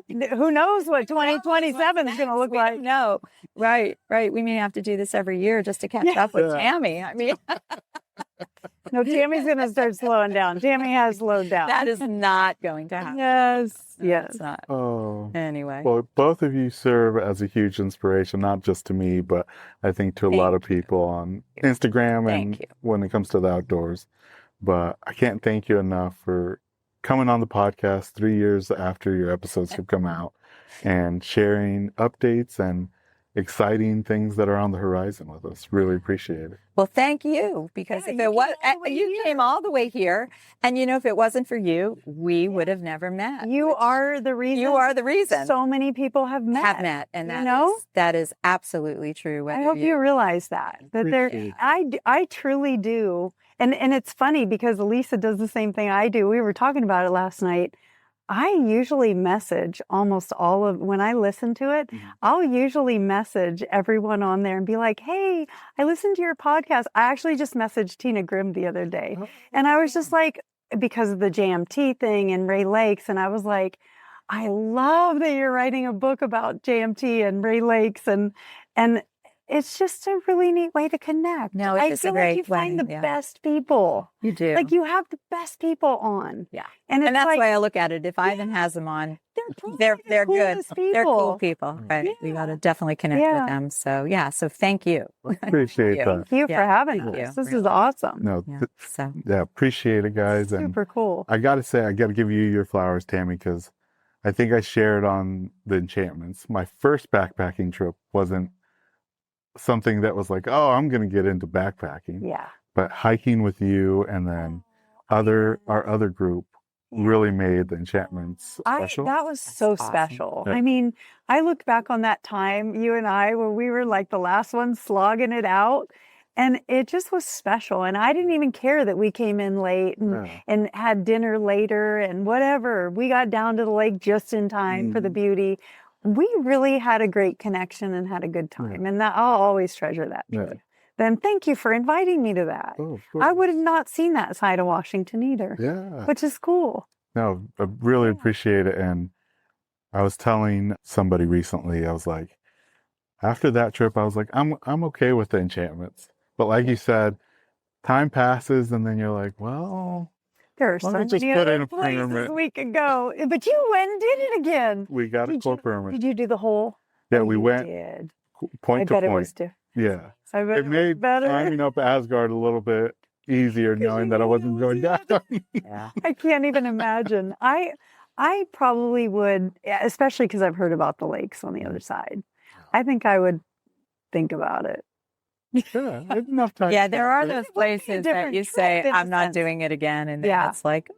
Who knows what 2027 is going to look like? No, right. We may have to do this every year just to catch up with Tami. I mean, no, Tammy's going to start slowing down. Tammy has slowed down. that is not going to happen. Yes. No, Yes. it's not. Oh. Anyway. Well, both of you serve as a huge inspiration, not just to me, but I think to a lot of people on Instagram and when it comes to the outdoors. But I can't thank you enough for coming on the podcast 3 years after your episodes have come out and sharing updates and exciting things that are on the horizon with us. Really appreciate it. Well, thank you, because if it was, you came all the way here, and if it wasn't for you, we would have never met. You are the reason. You are the reason. So many people have met. And that is absolutely true. I hope you realize that I truly do. And it's funny because Elisa does the same thing I do. We were talking about it last night. I usually message almost all of, when I listen to it, I'll usually message everyone on there and be like, hey, I listened to your podcast. I actually just messaged Tina Grimm the other day. And I was just like, because of the JMT thing and Ray Lakes. And I was like, I love that you're writing a book about JMT and Ray Lakes. And it's just a really neat way to connect. No, I feel like you find the best people. You do. Like you have the best people on. Yeah. And that's the way I look at it. If Ivan has them on, they're good. They're cool people. Right. Yeah. We got to definitely connect with them. So so thank you. Appreciate that. Thank you for having us. This is awesome. No, appreciate it, guys. Super cool. I got to say, I got to give you your flowers, Tami, because I think I shared on the Enchantments. My first backpacking trip wasn't something that was like, oh, I'm going to get into backpacking. Yeah. But hiking with you and then our other group really made the Enchantments special. That was so special. Yeah. I mean, I look back on that time, you and I, where we were like the last ones slogging it out. And it just was special. And I didn't even care that we came in late and had dinner later and whatever. We got down to the lake just in time for the beauty. We really had a great connection and had a good time. And that I'll always treasure that. Then thank you for inviting me to that. Oh, I would have not seen that side of Washington either. Yeah. Which is cool. No, I really appreciate it. And I was telling somebody recently, I was like, after that trip, I was like, I'm okay with the Enchantments. But like you said, time passes and then you're like, well, there are so many other places we could go. But you went and did it again. We got a court permit. Did you do the whole? Yeah, we went point to point. It was yeah. I bet it made climbing up Asgard a little bit easier knowing that I wasn't going down. I can't even imagine. I probably would, especially because I've heard about the lakes on the other side. I think I would think about it. Yeah, enough time. Yeah, there are those places that you say, I'm not doing it again. And then it's like,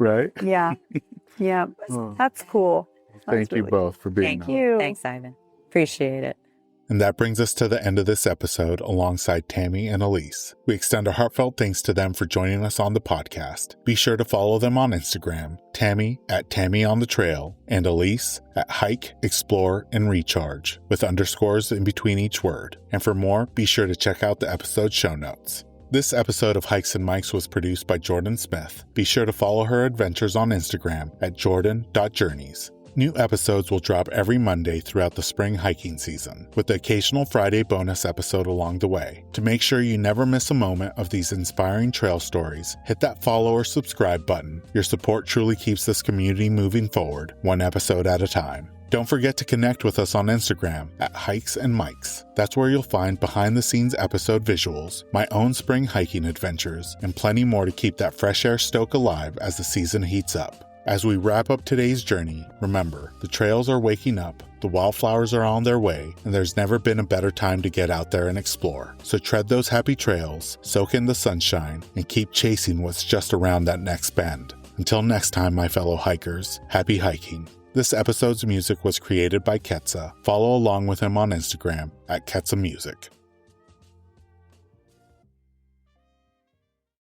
right? Yeah. Yeah. That's cool. Thank you both for being Thank you. Thanks, Ivan. Appreciate it. And that brings us to the end of this episode alongside Tami and Elise. We extend our heartfelt thanks to them for joining us on the podcast. Be sure to follow them on Instagram, Tami at Tami on the Trail, and Elise at Hike, Explore, and Recharge, with underscores in between each word. And for more, be sure to check out the episode show notes. This episode of Hikes and Mics was produced by Jordan Smith. Be sure to follow her adventures on Instagram at jordan.journeys. New episodes will drop every Monday throughout the spring hiking season, with the occasional Friday bonus episode along the way. To make sure you never miss a moment of these inspiring trail stories, hit that follow or subscribe button. Your support truly keeps this community moving forward, one episode at a time. Don't forget to connect with us on Instagram at Hikes and Mics. That's where you'll find behind-the-scenes episode visuals, my own spring hiking adventures, and plenty more to keep that fresh air stoke alive as the season heats up. As we wrap up today's journey, remember, the trails are waking up, the wildflowers are on their way, and there's never been a better time to get out there and explore. So tread those happy trails, soak in the sunshine, and keep chasing what's just around that next bend. Until next time, my fellow hikers, happy hiking. This episode's music was created by Ketsa. Follow along with him on Instagram at Ketsa Music.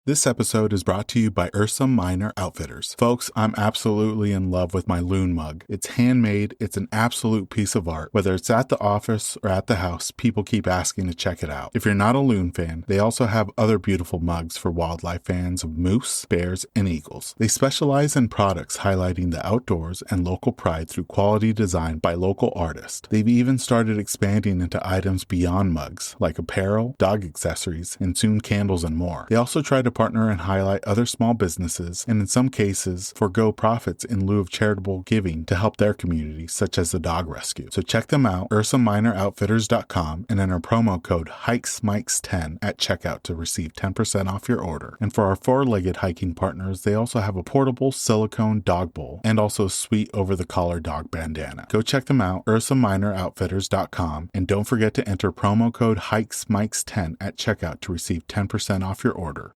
This episode is brought to you by Ursa Minor Outfitters. Folks, I'm absolutely in love with my loon mug. It's handmade. It's an absolute piece of art. Whether it's at the office or at the house, people keep asking to check it out. If you're not a loon fan, they also have other beautiful mugs for wildlife fans of moose, bears, and eagles. They specialize in products highlighting the outdoors and local pride through quality design by local artists. They've even started expanding into items beyond mugs, like apparel, dog accessories, and soon candles and more. They also try to partner and highlight other small businesses, and in some cases, forego profits in lieu of charitable giving to help their community, such as the dog rescue. So check them out, ursaminoroutfitters.com, and enter promo code HikesMikes10 at checkout to receive 10% off your order. And for our four-legged hiking partners, they also have a portable silicone dog bowl and also a sweet over-the-collar dog bandana. Go check them out, ursaminoroutfitters.com, and don't forget to enter promo code HikesMikes10 at checkout to receive 10% off your order.